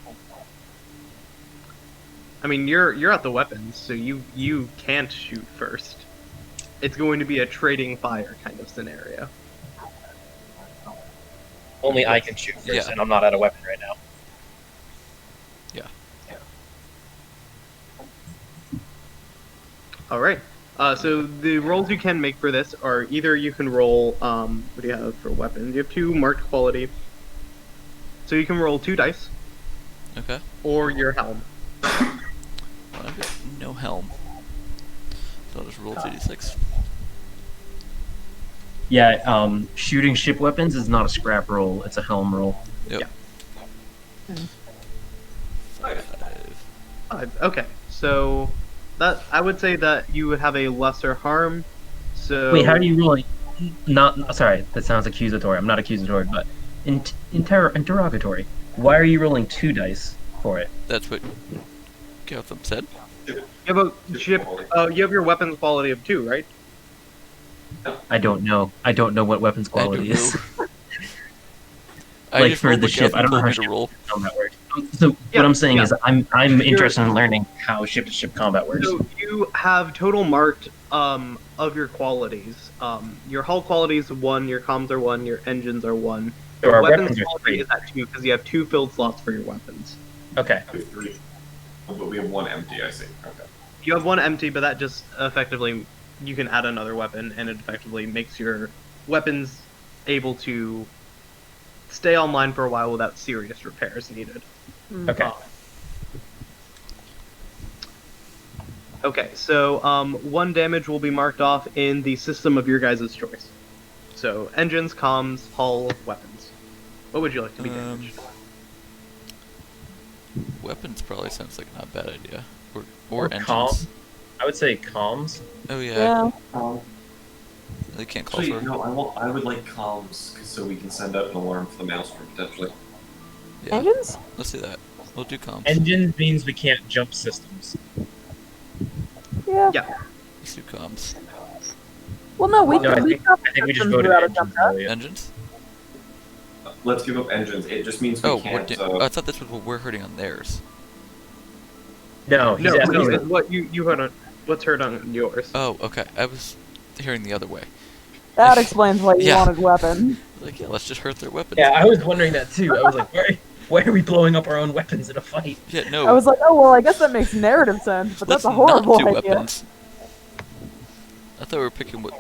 I mean, you're at the weapons, so you can't shoot first. It's going to be a trading fire kind of scenario. Only I can shoot first, Yeah. and I'm not out of weapon right now. Yeah. All right. So the rolls you can make for this are either you can roll. What do you have for weapons? You have 2 marked quality. So you can roll 2 dice, Okay. or your helm. Well, I've got no helm. So I'll just roll 2d6. Yeah, shooting ship weapons is not a scrap roll, it's a helm roll. Yep. Yeah. 5. Okay. So that I would say that you would have a lesser harm. So Wait, how are you rolling? Not sorry, that sounds accusatory. I'm not accusatory, but interrogatory. Why are you rolling 2 dice for it? That's what Gotham said. you have a ship. You have your weapons quality of 2, right? I don't know. I don't know what weapons quality don't is. know. I Like just for rolled the what ship, I don't know Gotham how told me ship to roll. combat works. So Yeah, what I'm saying yeah. is I'm interested in learning how ship-to-ship combat works. So you have total marked of your qualities. Your hull quality is 1, your comms are 1, your engines are 1. So our Weapons weapons are quality 3. is at 2 because you have 2 filled slots for your weapons. Okay. We have 3. But we have 1 empty, I see. Okay. You have 1 empty, but that just effectively you can add another weapon, and it effectively makes your weapons able to stay online for a while without serious repairs needed. Okay. Okay, so 1 damage will be marked off in the system of your guys' choice. So engines, comms, hull, weapons. What would you like to be damaged? Weapons probably sounds like not a bad idea. Or engines. Comm. I would say comms. Oh yeah. Yeah. They can't call Actually, for. no, I would like comms so we can send out an alarm for the maelstrom potentially. Yeah. Engines? Let's do that. We'll do comms. Engines means we can't jump systems. Yeah. Yeah. Let's do comms. Well, no, we No, I can. think we just voted engines earlier. Engines? Let's give up engines. It just means we Oh, can't. I thought this was what we're hurting on theirs. No, he's No, asking. no. What you heard on? What's heard on yours? Oh, okay. I was hearing the other way. That explains why you Yeah. wanted weapons. Like, yeah, let's just hurt their weapons. Yeah, I was wondering that too. I was like, why are we blowing up our own weapons in a fight? Yeah, no. I was like, oh well, I guess that makes narrative sense, but let's that's a horrible not do idea. weapons. I thought we were picking what.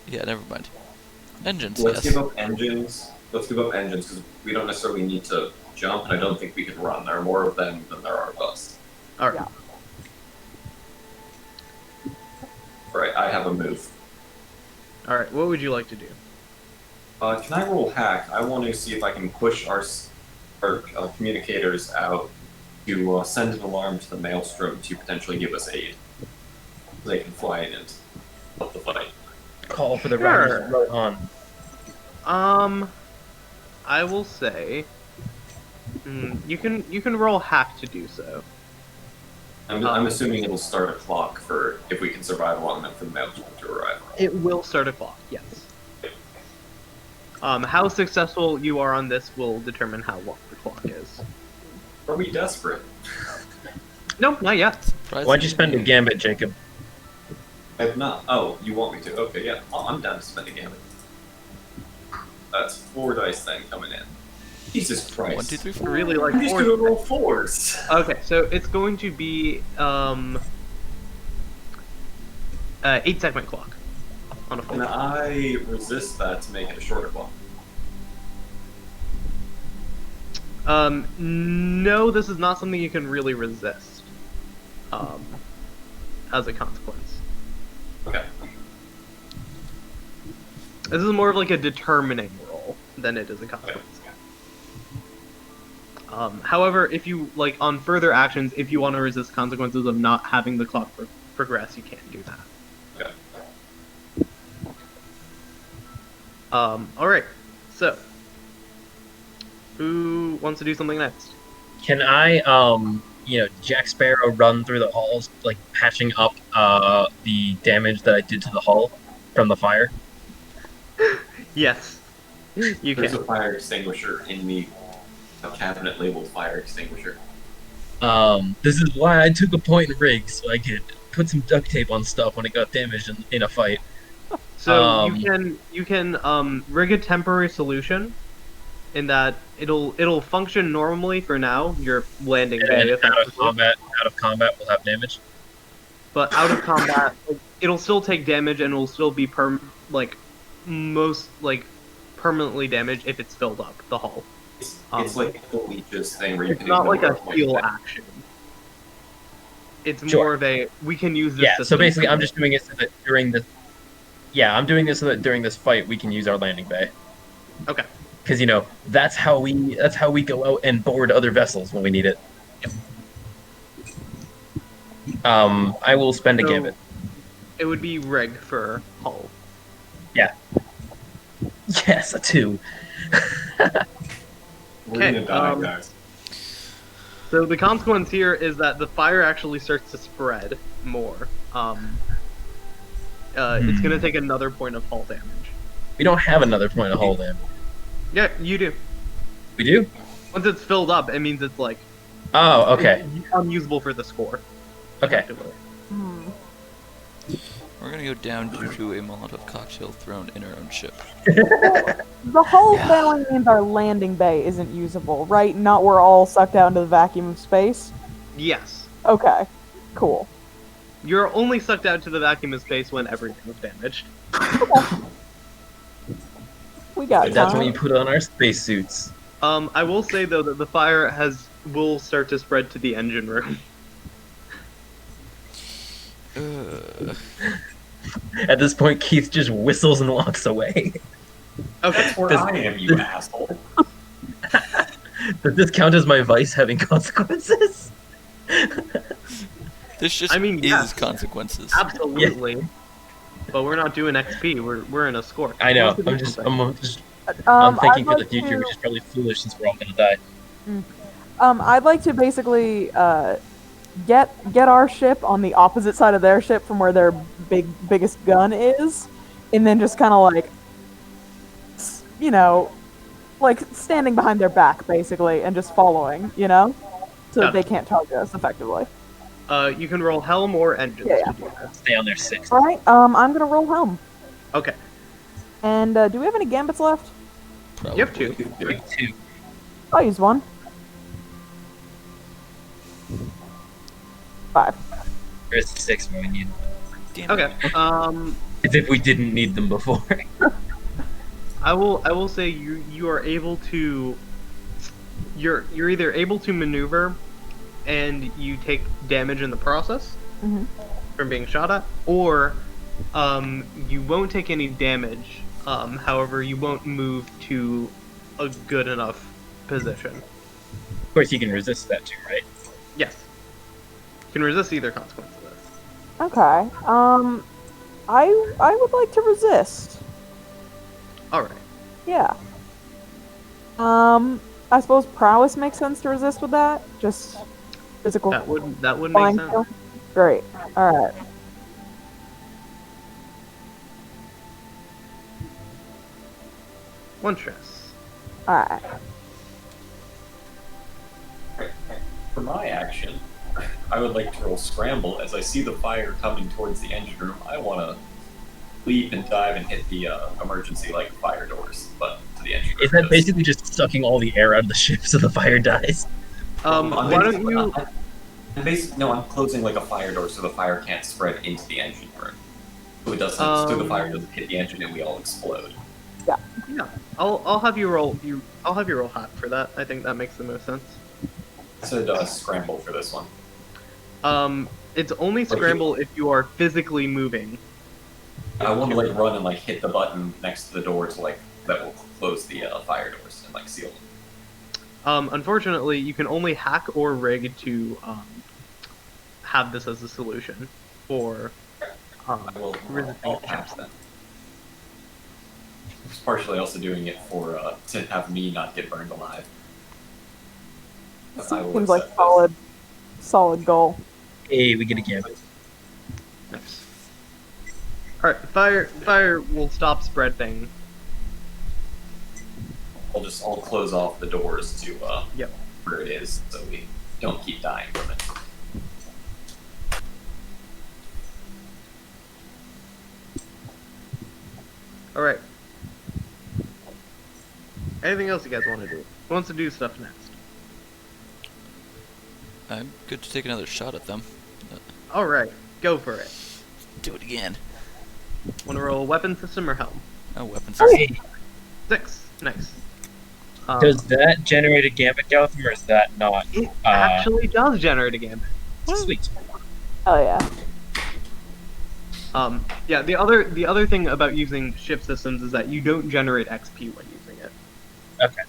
Yeah, never mind. Engines. Let's yes. give up engines. Let's give up engines because we don't necessarily need to jump, and I don't think we can run. There are more of them than there are of us. All right. Yeah. Right, I have a move. All right. What would you like to do? Can I roll hack? I want to see if I can push our communicators out to send an alarm to the Maelstrom to potentially give us aid. They can fly in and help the fight. Call for the Sure. riders right on. I will say, you can roll hack to do so. I'm assuming it'll start a clock for if we can survive long enough for the Maelstrom to arrive. It will start a clock. Yes. How successful you are on this will determine how long the clock is. Are we desperate? No, not yet. Why'd you spend a gambit, Jacob? I have not. Oh, you want me to? Okay, yeah. Oh, I'm down to spend a gambit. That's 4 dice then coming in. Jesus Christ. 1, 2, 3, 4. Really like I'm just four. doing roll 4s. Okay, so it's going to be 8-segment clock on a full. And I resist that to make it a shorter clock. No, this is not something you can really resist. As a consequence, Okay. this is more of like a determining roll than it is a consequence. However, if you like on further actions, if you want to resist consequences of not having the clock progress, you can do that. Okay. All right. So, who wants to do something next? Can I, Jack Sparrow run through the halls, like patching up the damage that I did to the hull from the fire? Yes, you There's can. a fire extinguisher in the cabinet labeled fire extinguisher. This is why I took a point in rig, so I could put some duct tape on stuff when it got damaged in a fight. So you can rig a temporary solution, in that it'll function normally for now. Your landing bay, And out of combat will have damage. but out of combat, like, it'll still take damage and it'll still be permanently damaged if it's filled up the hull. It's like the leeches thing where you It's can not like ignore a point heal attack. action. It's Sure. more of a we can use this. Yeah, so system basically for- I'm just doing it so that during the... Yeah, I'm doing this so that during this fight we can use our landing bay. Okay. Because, that's how we go out and board other vessels when we need it. I will spend a So- gambit. It would be rig for hull. Yes, a 2. We're gonna Okay, die, guys. So the consequence here is that the fire actually starts to spread more. It's gonna take another point of hull damage. We don't have another point of hull damage. Yeah, you do. We do? Once it's filled up, it means it's like Oh, okay. it's unusable for the score. Okay. effectively. Hmm. We're gonna go down due to a Molotov cocktail thrown in our own ship. The hull then only means our landing bay isn't usable, right? Not we're all sucked out into the vacuum of space. Yes. Okay, cool. You're only sucked out to the vacuum of space when everything is damaged. We got And that's time. when you put on our spacesuits. I will say though that the fire will start to spread to the engine room. At this point, Keith just whistles and walks away. Okay. That's where Does- I am, you asshole. Does this count as my vice having consequences? This just I mean, is yes. consequences. Absolutely. But we're not doing XP. We're in a score. I know. Who wants to do something? I'm thinking I'd for the like future, to- which is probably foolish since we're all gonna die. I'd like to basically get our ship on the opposite side of their ship from where their biggest gun is, and then just kind of like standing behind their back basically, and just following, so that they can't target us effectively. You can roll helm or engines Yeah. to do this. Stay on their 6. All right. I'm gonna roll helm. Okay. And do we have any gambits left? Probably. You have two. Big 2. I'll use one. 5. There's 6 when we need them. Damn Okay. it. As if we didn't need them before. I will say you are able to. You're either able to maneuver, and you take damage in the process Mm-hmm. from being shot at, or you won't take any damage. However, you won't move to a good enough position. Of course, you can resist that too, right? Yes. You can resist either consequence of this. Okay. I would like to resist. All right. Yeah. I suppose prowess makes sense to resist with that. Just physical. That would make flying sense. skill. Great. All right. One stress. All right. For my action, I would like to roll scramble. As I see the fire coming towards the engine room, I want to leap and dive and hit the emergency fire doors, but to the engine room. Is that basically just sucking all the air out of the ship so the fire dies? Why don't you? No, I'm closing a fire door so the fire can't spread into the engine room. So it doesn't. So the fire doesn't hit the engine and we all explode. Yeah. I'll have you roll. I'll have you roll hack for that. I think that makes the most sense. I said scramble for this one. It's only scramble if you are physically moving. I want to run and hit the button next to the door to that will close the fire doors and seal them. Unfortunately, you can only hack or rig to have this as a solution for I will resisting all hacks then. I was partially also doing it for to have me not get burned alive. But I will Seems like accept this. solid goal. Hey, we get a gambit. Nice. All right, fire will stop spreading. I'll close off the doors to Yep. where it is, so we don't keep dying from it. All right. Anything else you guys want to do? Who wants to do stuff next? I'm good to take another shot at them. All right, go for it. Do it again. Want to roll weapon system or helm? Oh, weapons. Hey, 6. Nice. does that generate a gambit, Gotham, or is that not? It actually does generate a gambit. Sweet. Oh yeah. Yeah. The other thing about using ship systems is that you don't generate XP when using it. Okay.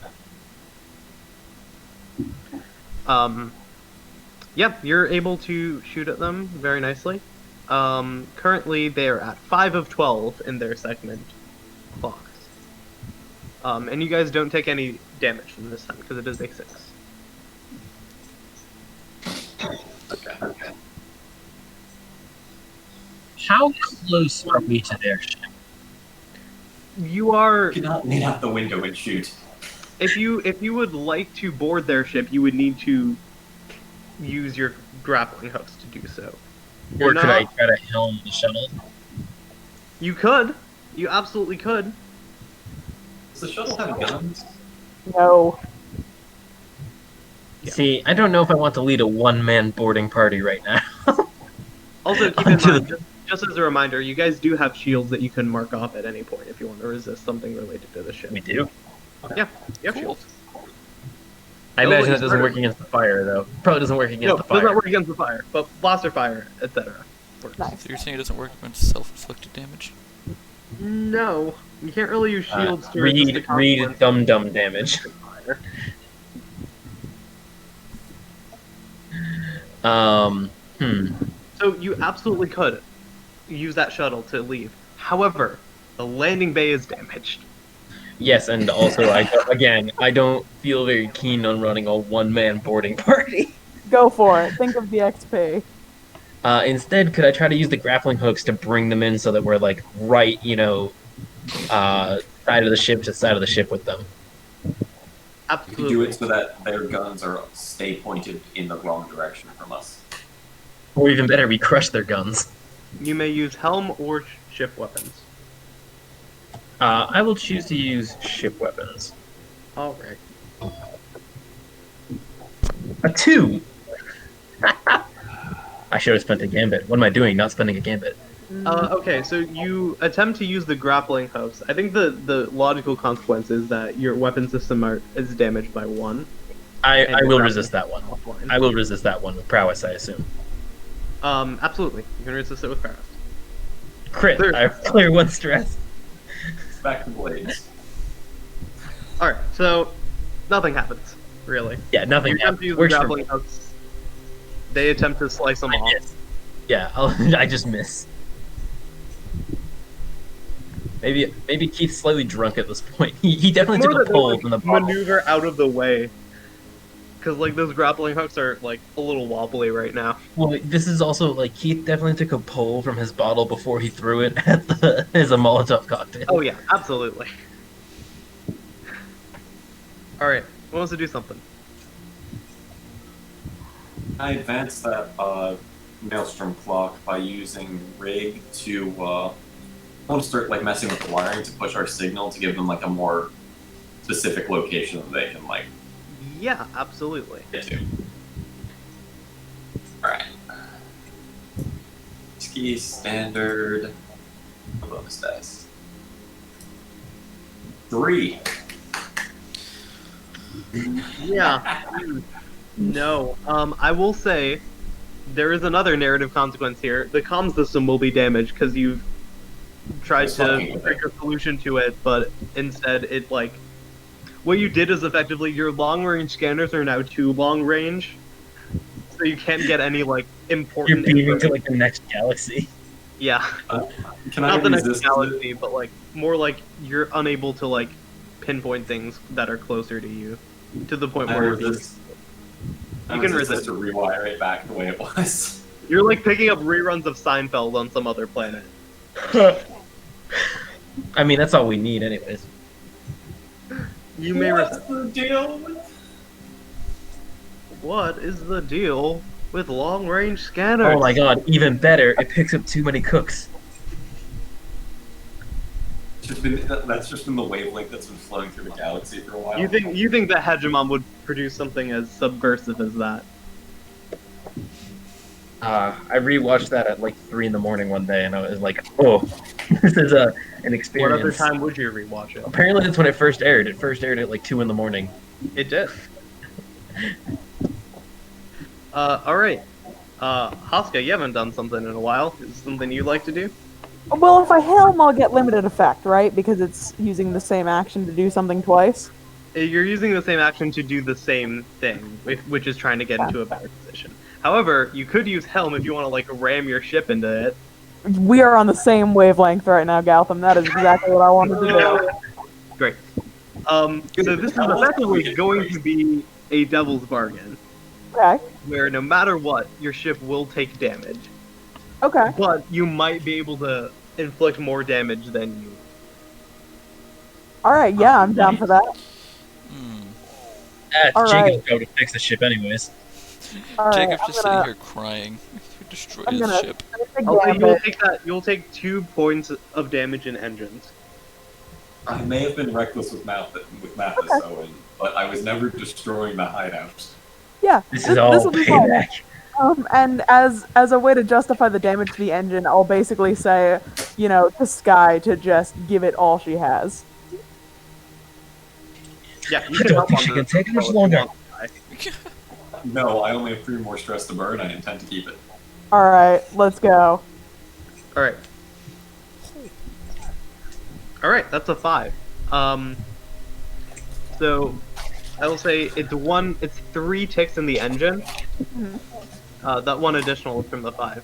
Yep, you're able to shoot at them very nicely. Currently, they are at 5 of 12 in their segment clocks. And you guys don't take any damage from this time because it is a 6. Okay. How close are we to their ship? You are. You cannot lean out the window and shoot. If you would like to board their ship, you would need to use your grappling hooks to do so. Or No. could I try to helm the shuttle? You could. You absolutely could. Does the shuttle have guns? No. Yeah. See, I don't know if I want to lead a one-man boarding party right now. Also, keep in Onto mind, just as a reminder, you guys do have shields that you can mark off at any point if you want to resist something related to the ship. We do. Yeah, you have Cool. shields. I No, imagine but that doesn't you work against the fire, though. Probably doesn't work against No, the it fire. does not work against the fire, but blaster fire, etc. works. Nice. So you're saying it doesn't work against self-inflicted damage? No, you can't really use shields to resist the Read consequences dum-dum damage. of fire. Hmm. So you absolutely could use that shuttle to leave. However, the landing bay is damaged. Yes, and also, I don't feel very keen on running a one-man boarding party. Go for it. Think of the XP. Instead, could I try to use the grappling hooks to bring them in so that we're, right, side of the ship to side of the ship with them? You Absolutely. can do it so that their guns stay pointed in the wrong direction from us. Or even better, we crush their guns. You may use helm or ship weapons. I will choose to use ship weapons. All right. A 2! I should have spent a gambit. What am I doing? Not spending a gambit. Okay, so you attempt to use the grappling hooks. I think the logical consequence is that your weapon system is damaged by 1. I will resist that one. Offline. I will resist that one with prowess, I assume. Absolutely. You can resist it with prowess. Crit. I have clear 1 stress. Back to blades. All right, so nothing happens really. Yeah, nothing You attempt to use happens. the Works for grappling me. hooks. They attempt to slice them I off. miss. Yeah, I just miss. Maybe Keith's slightly drunk at this point. He definitely More took a that they, pull like, from the bottle. maneuver out of the way. Because, like, those grappling hooks are, like, a little wobbly right now. Well, this is also like Keith definitely took a pull from his bottle before he threw it at as a Molotov cocktail. Oh, yeah, absolutely. Alright, who wants to do something? I advanced that Maelstrom clock by using rig to I want to start like messing with the wiring to push our signal to give them like a more specific location that they can like Yeah, absolutely. get to. Alright. Ski standard bonus dice. 3. Yeah. No. I will say there is another narrative consequence here. The comm system will be damaged because you've tried to bring a solution to it, but instead it like what you did is effectively your long range scanners are now too long range, so you can't get any like You're important. beaming to like the next galaxy. Yeah, Can I not the next resist galaxy, but like more like you're unable to like pinpoint things that are closer to you, to the point I where resist. You can resist. to rewire it back the way it was. you're like picking up reruns of Seinfeld on some other planet. I mean, that's all we need, anyways. You may resist. the deal? What is the deal with long range scanners? Oh my god, even better, it picks up too many cooks. That's just been the wavelength that's been flowing through the galaxy for a while. You think that Hegemon would produce something as subversive as that? I rewatched that at like 3 in the morning one day, and I was like, "Oh, this is an What experience." other time would you rewatch it? Apparently, that's when it first aired. It first aired at like 2 in the morning. It did. Alright. Haska, you haven't done something in a while. Is this something you'd like to do? Well, if I helm, I'll get limited effect, right? Because it's using the same action to do something twice. You're using the same action to do the same thing, which is trying to get into a better position. However, you could use Helm if you want to, like, ram your ship into it. We are on the same wavelength right now, Galtham. That is exactly what I wanted to do. Great. So this is effectively going to be a devil's bargain, Okay. where no matter what, your ship will take damage. Okay. But you might be able to inflict more damage than you. Alright, yeah, I'm down for that. All Jacob's go to fix the ship, anyways. Alright, Jacob's I'm just gonna, sitting here crying. We destroyed I'm his gonna ship. take a Also, gambit. you'll take 2 points of damage in engines. I may have been reckless with Mathis, Owen, but I was never destroying the hideout. Yeah, This is all will be fine. payback. And as a way to justify the damage to the engine, I'll basically say, to Sky to just give it all she has. Yeah, you I can don't help think on she this can take it much if you longer. want. No, I only have 3 more stress to burn. I intend to keep it. Alright, let's go. Alright. Alright, that's a 5. So I will say it's 3 ticks in the engine. That one additional is from the 5.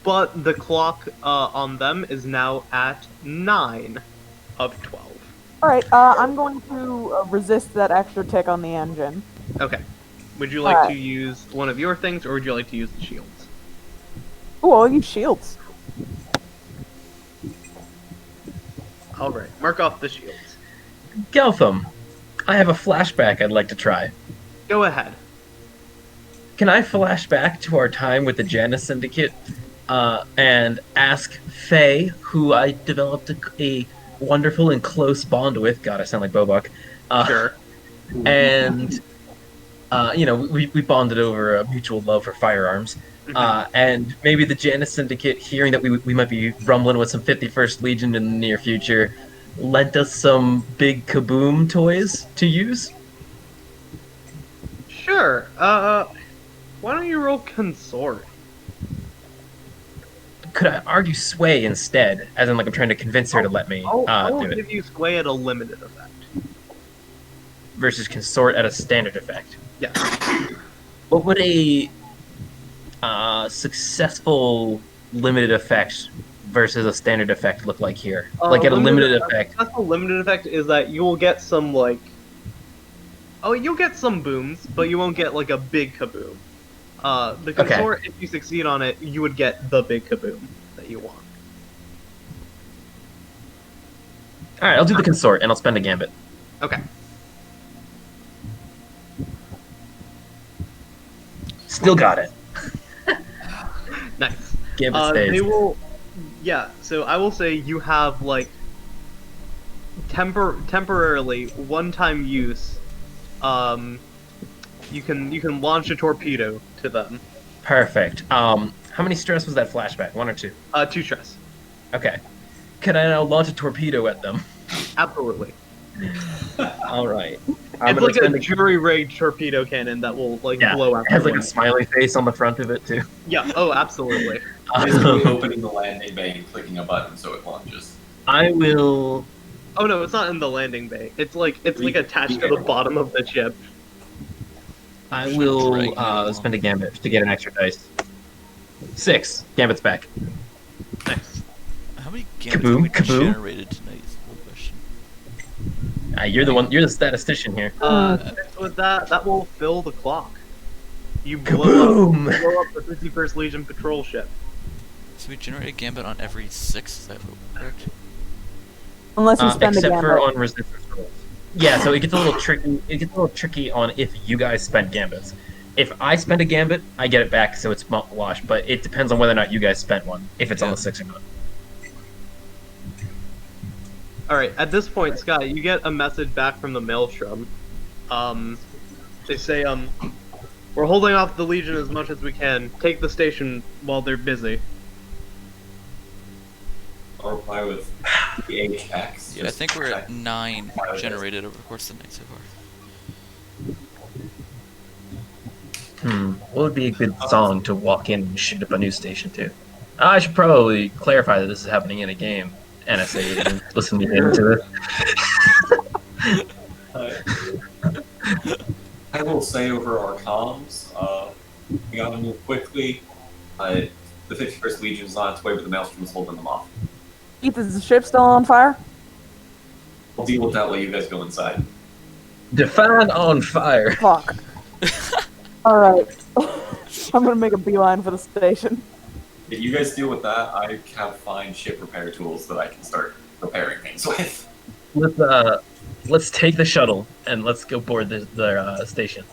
But the clock on them is now at 9 of 12. Alright, I'm going to resist that extra tick on the engine. Okay. Would you like Alright. to use one of your things, or would you like to use the shields? Ooh, I'll use shields. Alright, mark off the shields. Geltham, I have a flashback I'd like to try. Go ahead. can I flash back to our time with the Janus Syndicate and ask Faye, who I developed a wonderful and close bond with? God, I sound like Bobok. Sure. And we bonded over a mutual love for firearms. And maybe the Janus Syndicate, hearing that we might be rumbling with some 51st Legion in the near future, lent us some big kaboom toys to use. Sure. Why don't you roll consort? Could I argue sway instead? As in, like, I'm trying to convince her to let me I'll do it. give you sway at a limited effect. Versus consort at a standard effect. Yeah. What would a successful limited effect versus a standard effect look like here? Like at a limited effect. That's a limited effect is that you will get some like. Oh, you'll get some booms, but you won't get like a big kaboom. The consort, if you succeed on it, you would get the big kaboom that you want. All right, I'll do the consort and I'll spend a gambit. Okay. Still got it. Nice. Gambit stays. They will. Yeah. So I will say you have like temporarily one-time use. You can launch a torpedo to them. Perfect. How many stress was that flashback? 1 or 2? 2 stress. Okay. Can I now launch a torpedo at them? Absolutely. All right. It's like a jury-rigged torpedo cannon that will like blow out. It has like a smiley face on the front of it too. Yeah. Oh, absolutely. Basically opening the landing bay and clicking a button so it launches. I will. Oh no, it's not in the landing bay. It's like attached to the bottom of the ship. I will spend a gambit to get an extra dice. 6. Gambit's back. Nice. How many gambits have we generated tonight? Is the question. You're the statistician here. With that will fill the clock. You blow up the 51st Legion patrol ship. So we generate a gambit on every 6, is that correct? Unless you spend a except gambit. for on resistance rolls. Yeah, so it gets a little tricky. It gets a little tricky on if you guys spend gambits. If I spend a gambit, I get it back, so it's wash. But it depends on whether or not you guys spent one. If it's on the 6 or not. All right. At this point, Scott, you get a message back from the Maelstrom. They say, we're holding off the Legion as much as we can. Take the station while they're busy. I'll reply with the HX. Yeah, I think we're at 9 generated over the course of the night so far. What would be a good song to walk in and shoot up a news station to? I should probably clarify that this is happening in a game. NSA and listen to this. I will say over our comms, we gotta move quickly. The 51st Legion is on its way, but the Maelstrom is holding them off. Keith, is the ship still on fire? We'll deal with that while you guys go inside. Define on fire. Fuck. Alright. I'm gonna make a beeline for the station. If you guys deal with that, I have fine ship repair tools that I can start repairing things with. Let's take the shuttle and let's go board the station.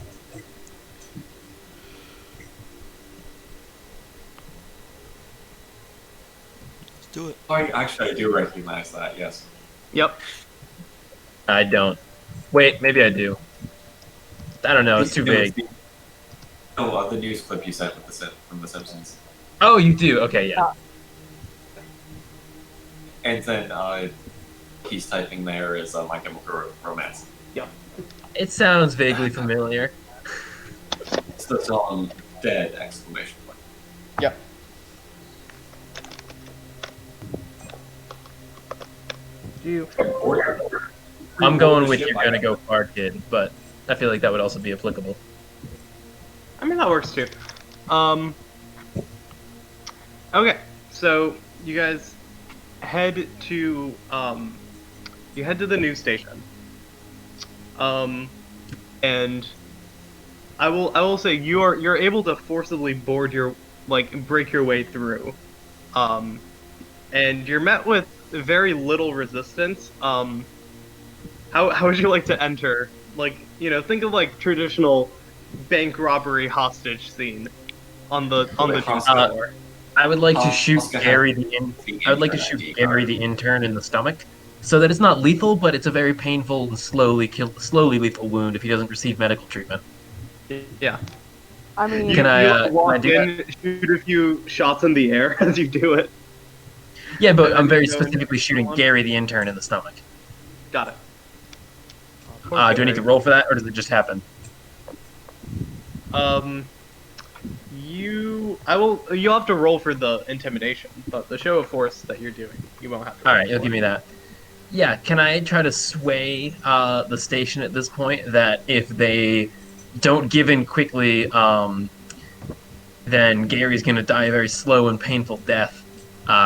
Let's do it. I do recognize that, yes. Yep. I don't. Wait, maybe I do. I don't know. It's too big. No, the news clip you sent from The Simpsons. Oh, you do? Okay, yeah. And then he's typing there is My Chemical Romance. Yep. It sounds vaguely familiar. It's the song Dead! Exclamation point. Yep. I'm going with you're gonna go far, kid, but I feel like that would also be applicable. I mean, that works too. Okay, so you guys head to the news station. And I will say you're able to forcibly break your way through. And you're met with very little resistance. How would you like to enter? Like, think of like traditional bank robbery hostage scene on the news Hostile. floor. I would like to shoot Oscar Gary has I would like to shoot Gary the intern in the stomach, so that it's not lethal, but it's a very painful and slowly lethal wound if he doesn't receive medical treatment. Yeah. I mean, Can I, you can I walk do in, shoot a few shots in the air as you do it. Yeah, but And I'm then very you go into specifically the shooting one. Gary the intern in the stomach. Got it. Do I need to roll for that, or does it just happen? You'll have to roll for the intimidation, but the show of force that you're doing, you won't have to. All roll right, you'll for. give me that. Yeah, can I try to sway the station at this point that if they don't give in quickly, then Gary's going to die a very slow and painful death.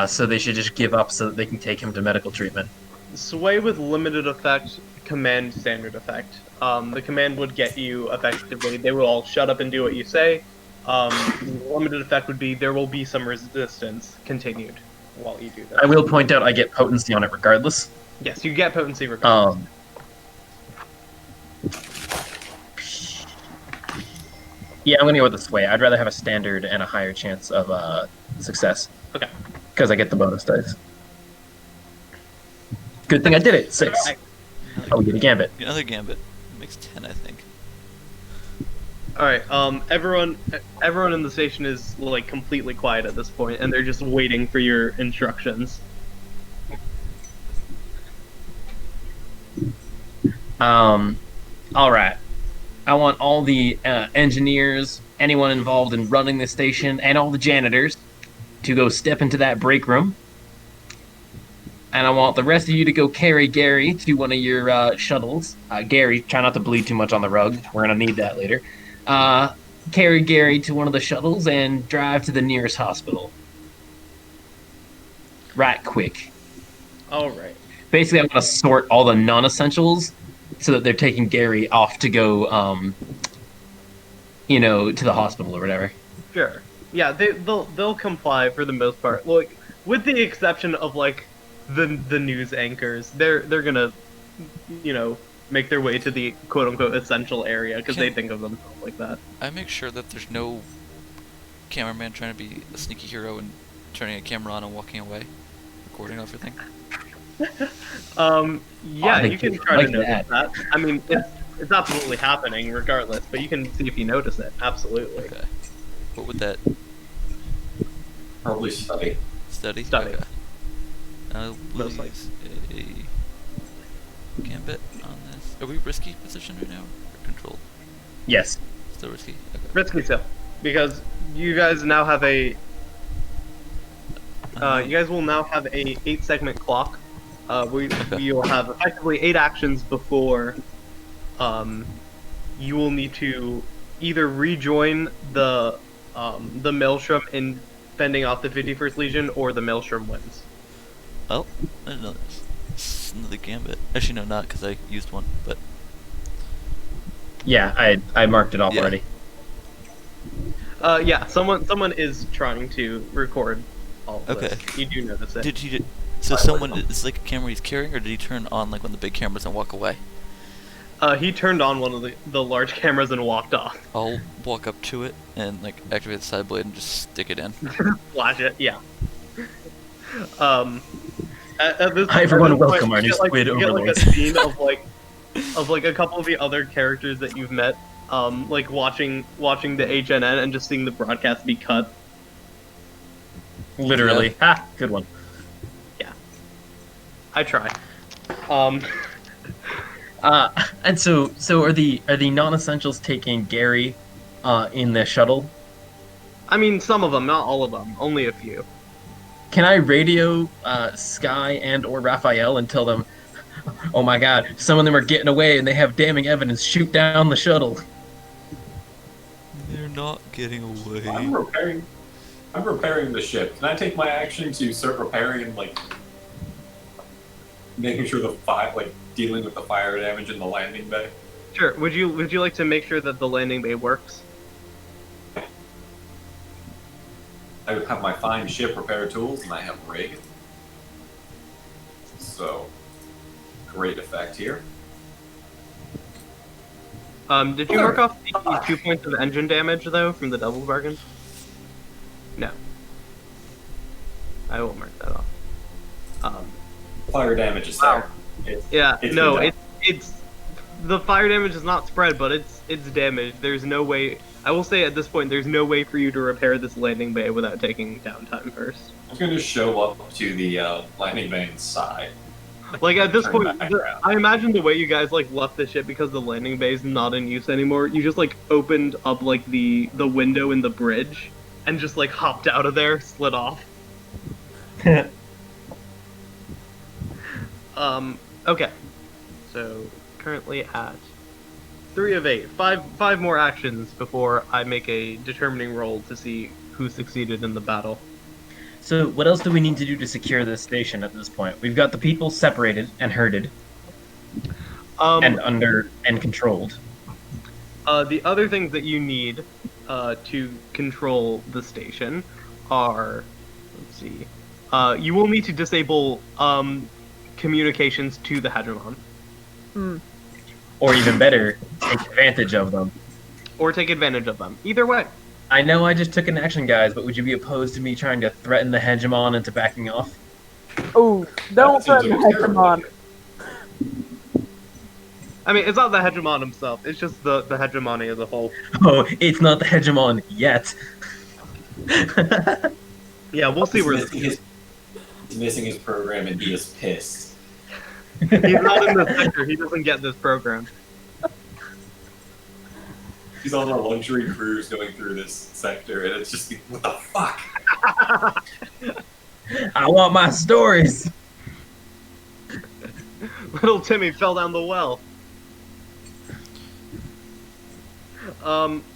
So they should just give up so that they can take him to medical treatment. Sway with limited effect, command standard effect. The command would get you effectively. They will all shut up and do what you say. Limited effect would be there will be some resistance continued while you do that. I will point out I get potency on it regardless. Yes, you get potency regardless. Yeah, I'm going to go with the sway. I'd rather have a standard and a higher chance of success. Okay. Because I get the bonus dice. Good thing I did it. 6. Alright. Oh, we get a gambit. Another gambit. Makes 10, I think. Alright, everyone in the station is like completely quiet at this point, and they're just waiting for your instructions. Alright. I want all the engineers, anyone involved in running the station, and all the janitors to go step into that break room. And I want the rest of you to go carry Gary to one of your shuttles. Gary, try not to bleed too much on the rug. We're going to need that later. Carry Gary to one of the shuttles and drive to the nearest hospital. Right quick. Alright. Basically, I want to sort all the non-essentials so that they're taking Gary off to go, to the hospital or whatever. Sure. Yeah, they'll comply for the most part. Like, with the exception of like the news anchors, they're gonna, make their way to the quote unquote essential area because they think of themselves like that. I make sure that there's no cameraman trying to be a sneaky hero and turning a camera on and walking away, recording everything. Yeah, you can try to like notice that. I mean, it's absolutely happening regardless, but you can see if you notice it. Absolutely. Okay. What would that Probably study. study? Study. Okay. I'll Most use a gambit on this. Are we risky position right now? Or controlled? Yes. Still risky? Okay. Risky still, because you guys now have you guys will now have a 8-segment clock. You'll have effectively 8 actions before you will need to either rejoin the Maelstrom in fending off the 51st Legion, or the Maelstrom wins. Oh, I didn't know this. It's another gambit. Actually, no, not because I used one, but Yeah, I marked it off Yeah. already. Yeah, someone is trying to record all of this. Okay. You do notice it. did he? So someone is like a camera he's carrying, or did he turn on like when the big cameras and walk away? He turned on one of the large cameras and walked off. I'll walk up to it and like activate the side blade and just stick it in. Flash it, yeah. At this, Hi, everyone, at this welcome point, our new you get, squid you get, like, a overlords. scene of like a couple of the other characters that you've met, like watching the HNN and just seeing the broadcast be cut. Literally. Ha! Good one. I try. And so are the non-essentials taking Gary in the shuttle? I mean, some of them, not all of them, only a few. Can I radio Sky and or Raphael and tell them, oh my god, some of them are getting away and they have damning evidence, shoot down the shuttle? They're not getting away. I'm repairing the ship. Can I take my action to start repairing and making sure dealing with the fire damage in the landing bay? Sure. Would you like to make sure that the landing bay works? I have my fine ship repair tools and I have rig. So, great effect here. Did you mark off the 2 points of engine damage though from the double bargain? No. I will mark that off. Fire damage is Wow. there. Yeah, It's no, been done. it's the fire damage is not spread, but it's damage. There's no way. I will say at this point, there's no way for you to repair this landing bay without taking downtime first. I'm going to show up to the landing bay inside. Like at this Turn point, back around. I imagine the way you guys like left the ship because the landing bay is not in use anymore. You just like opened up like the window in the bridge and just like hopped out of there, slid off. Okay. So currently at 3 of 8. Five more actions before I make a determining roll to see who succeeded in the battle. So, what else do we need to do to secure this station at this point? We've got the people separated and herded and controlled. The other things that you need to control the station are, let's see, you will need to disable communications to the hegemon. Or even better, take advantage of them. Or take advantage of them. Either way. I know I just took an action, guys, but would you be opposed to me trying to threaten the hegemon into backing off? Oh, don't That seems threaten the like a terrible hegemon. idea. I mean, it's not the hegemon himself. It's just the hegemony as a whole. Oh, it's not the hegemon yet. Yeah, we'll see where this He's missing his program and he is pissed. He's not in this sector. He doesn't get this program. He's on a luxury cruise going through this sector, and it's just what the fuck? I want my stories. Little Timmy fell down the well.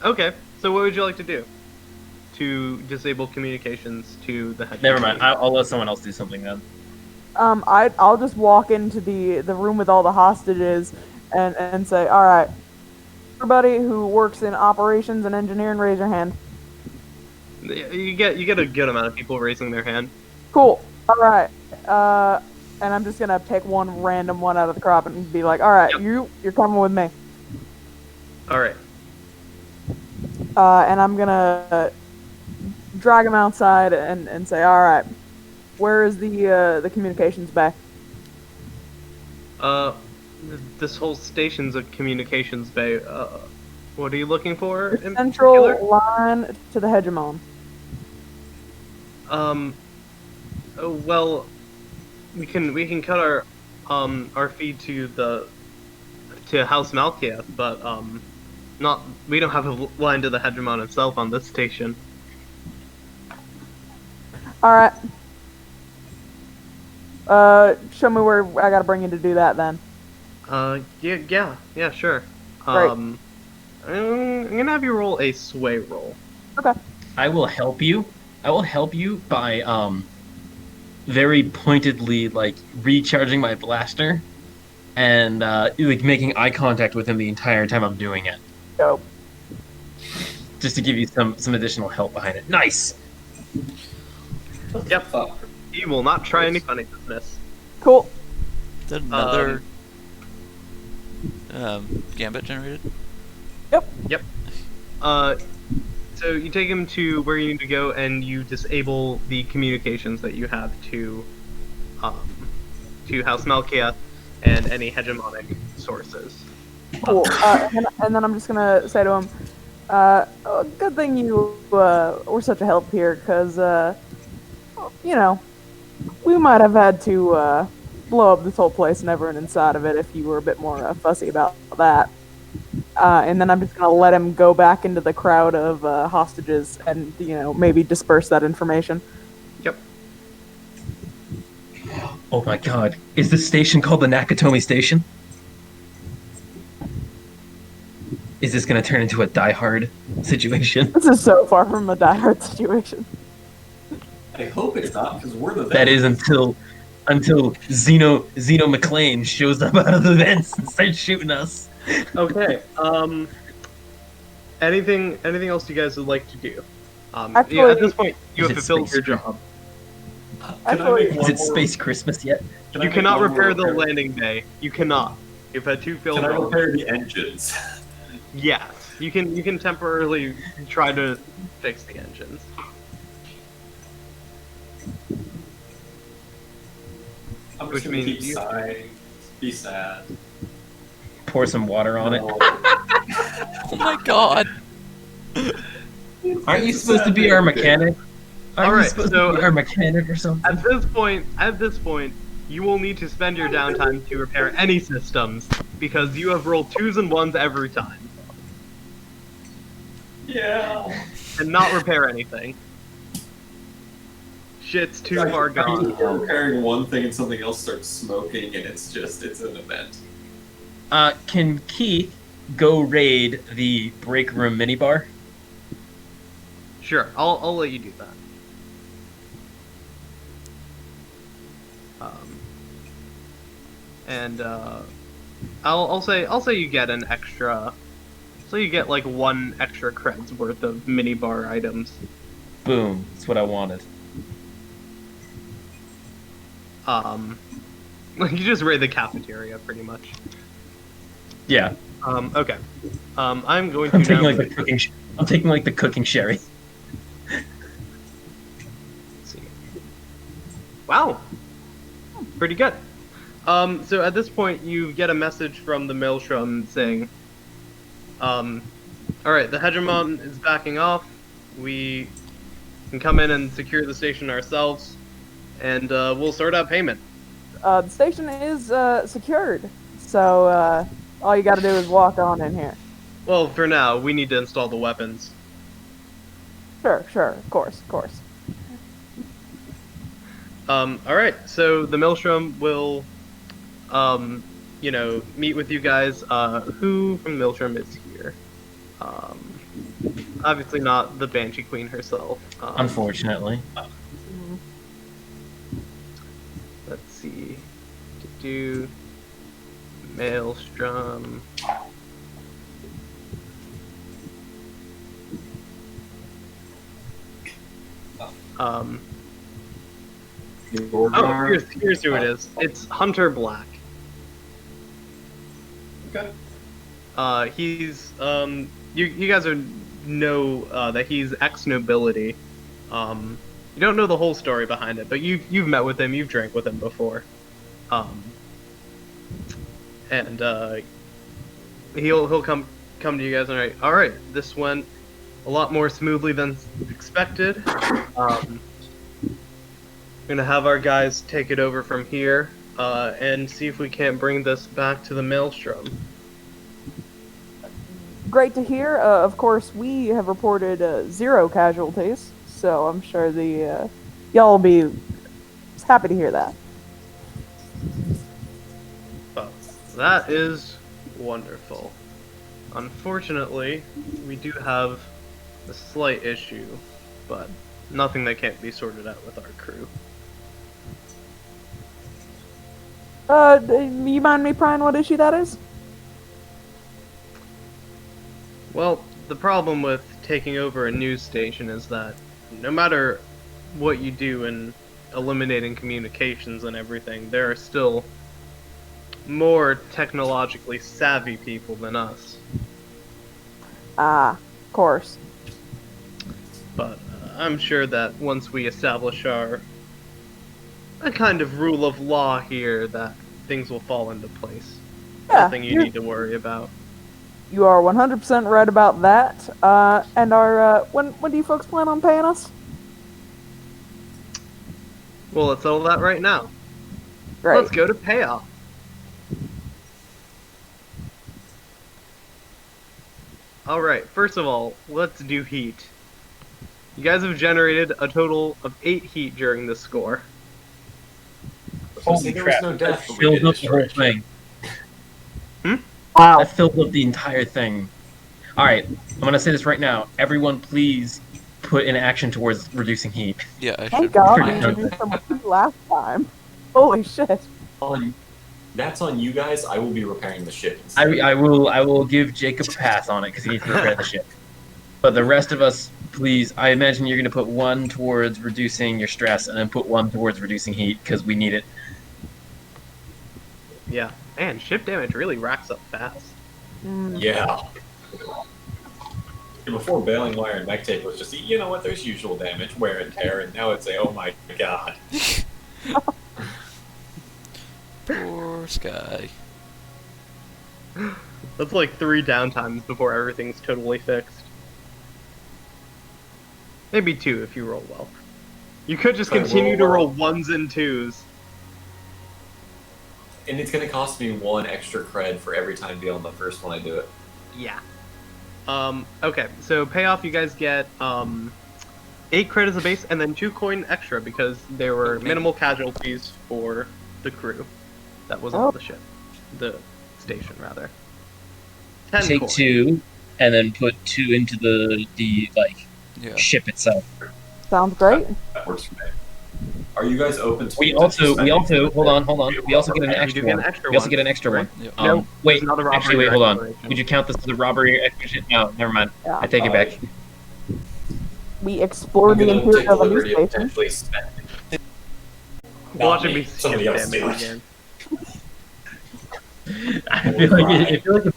Okay. So what would you like to do? To disable communications to the hegemony? Never mind. I'll let someone else do something then. I'll just walk into the room with all the hostages and say, all right, everybody who works in operations and engineering, raise your hand. You get a good amount of people raising their hand. Cool. All right. And I'm just gonna pick one random one out of the crop and be like, all right, Yep. you're coming with me. All right. And I'm gonna drag him outside and say, all right, where is the communications bay? This whole station's a communications bay. What are you looking for in Central particular? line to the hegemon. Oh, well, we can cut our feed to House Malkiath, but we don't have a line to the hegemon itself on this station. All right. Show me where I gotta bring you to do that then. Yeah, sure. Great. I'm gonna have you roll a sway roll. Okay. I will help you. I will help you by very pointedly like recharging my blaster and like making eye contact with him the entire time I'm doing it, Go. just to give you some additional help behind it. Nice. Yep. He will not try any funny business. Cool. Is that another gambit generated? Yep. So you take him to where you need to go, and you disable the communications that you have to House Malkiath and any hegemonic sources. Cool. And then I'm just gonna say to him, good thing you were such a help here, because we might have had to blow up this whole place and everyone inside of it if you were a bit more fussy about that. And then I'm just gonna let him go back into the crowd of hostages and maybe disperse that information. Yep. Oh my god. Is this station called the Nakatomi Station? Is this going to turn into a Die Hard situation? This is so far from a Die Hard situation. I hope it's not, because we're the That is until Zeno McClane shows up out of the vents and starts shooting us. Okay. Anything else you guys would like to do? Actually- at this point, you Is have it fulfilled your space? job. Can I Actually- make Is one it more- Space Christmas yet? can I You make cannot one more repair the repair? landing bay. You cannot. You've had two failed Can I rolls. repair the engines? Yes, you can temporarily try to fix the engines. I'm Which just gonna means keep you- sighing, be sad. Pour some water on it. No. Oh my god. Aren't you It's a supposed to sad be thing our to do. mechanic? Aren't you Alright, supposed so- to be our mechanic or something? At this point, you will need to spend your downtime to repair any systems because you have rolled 2s and 1s every time, Yeah. and not repair anything. Shit's too far gone. You're repairing one thing and something else starts smoking, and it's an event. Can Keith go raid the break room minibar? Sure, I'll let you do that. And I'll say you get an extra, so you get like 1 extra cred's worth of minibar items. Boom. That's what I wanted. You just raid the cafeteria pretty much. Yeah. Okay. I'm going to I'm taking now- like the cooking. I'm taking like the cooking sherry. Let's see. Wow. Pretty good. So at this point, you get a message from the Maelstrom saying, alright, the Hegemon is backing off. We can come in and secure the station ourselves, and we'll sort out payment. The station is secured, so all you gotta do is walk on in here. Well, for now, we need to install the weapons. Sure, of course. Alright, so the Maelstrom will, meet with you guys. Who from Maelstrom is here? Obviously not the Banshee Queen herself. Unfortunately. Let's see. Do Maelstrom. Oh, here's who it is. It's Hunter Black. Okay. He's you guys know that he's ex-nobility. You don't know the whole story behind it, but you've met with him, you've drank with him before. And he'll come to you guys and write, all right, this went a lot more smoothly than expected. We're gonna have our guys take it over from here and see if we can't bring this back to the Maelstrom. Great to hear. Of course, we have reported 0 casualties, so I'm sure the y'all will be happy to hear that. Well, that is wonderful. Unfortunately, we do have a slight issue, but nothing that can't be sorted out with our crew. You mind me prying what issue that is? Well, the problem with taking over a news station is that no matter what you do in eliminating communications and everything, there are still more technologically savvy people than us. Of course. But I'm sure that once we establish a kind of rule of law here, that things will fall into place. Yeah, Nothing you need to worry about. You are 100% right about that. And when do you folks plan on paying us? Well, let's settle that right now. Great. Let's go to payoff. Alright, first of all, let's do heat. You guys have generated a total of 8 heat during this score. Holy There crap! was no death, That but we did filled up the destroy whole it. thing. Wow. That filled up the entire thing. All right, I'm gonna say this right now. Everyone, please put in action towards reducing heat. Yeah, I Thank should. God we Pretty didn't do so much last time. Holy shit. That's on you guys. I will be repairing the ship. I will give Jacob a pass on it because he needs to repair the ship. But the rest of us, please. I imagine you're gonna put 1 towards reducing your stress, and then put 1 towards reducing heat because we need it. Yeah. Man, ship damage really racks up fast. Mm. Yeah. before baling wire and mech tape was just, you know what, there's usual damage, wear and tear, and now it's oh my god. Poor Sky. That's like 3 downtimes before everything's totally fixed. Maybe 2 if you roll well. You could just If I continue to roll roll 1s and 2s. And it's gonna cost me 1 extra cred for every time beyond the first one I do it. Yeah. Okay, so payoff you guys get 8 credit as a base and then 2 coin extra because there were minimal casualties for the crew. That was on the ship. The station, rather. 10 Take coin. 2, and then put 2 into the Yeah. ship itself. Sounds great. That works for me. Are you guys open to We potentially also spending- hold on. We also get an Yeah, you extra do get one. an extra We also one. get an extra one. Yeah. No, Wait, it's not a robbery actually, wait, or hold on. exploration. Would you count this as a robbery or expedition? No, never mind. Yeah. I take it back. We explored I'm the gonna interior take of a the new liberty of station. potentially spending. Watch it me, be somebody else do it. again. I feel like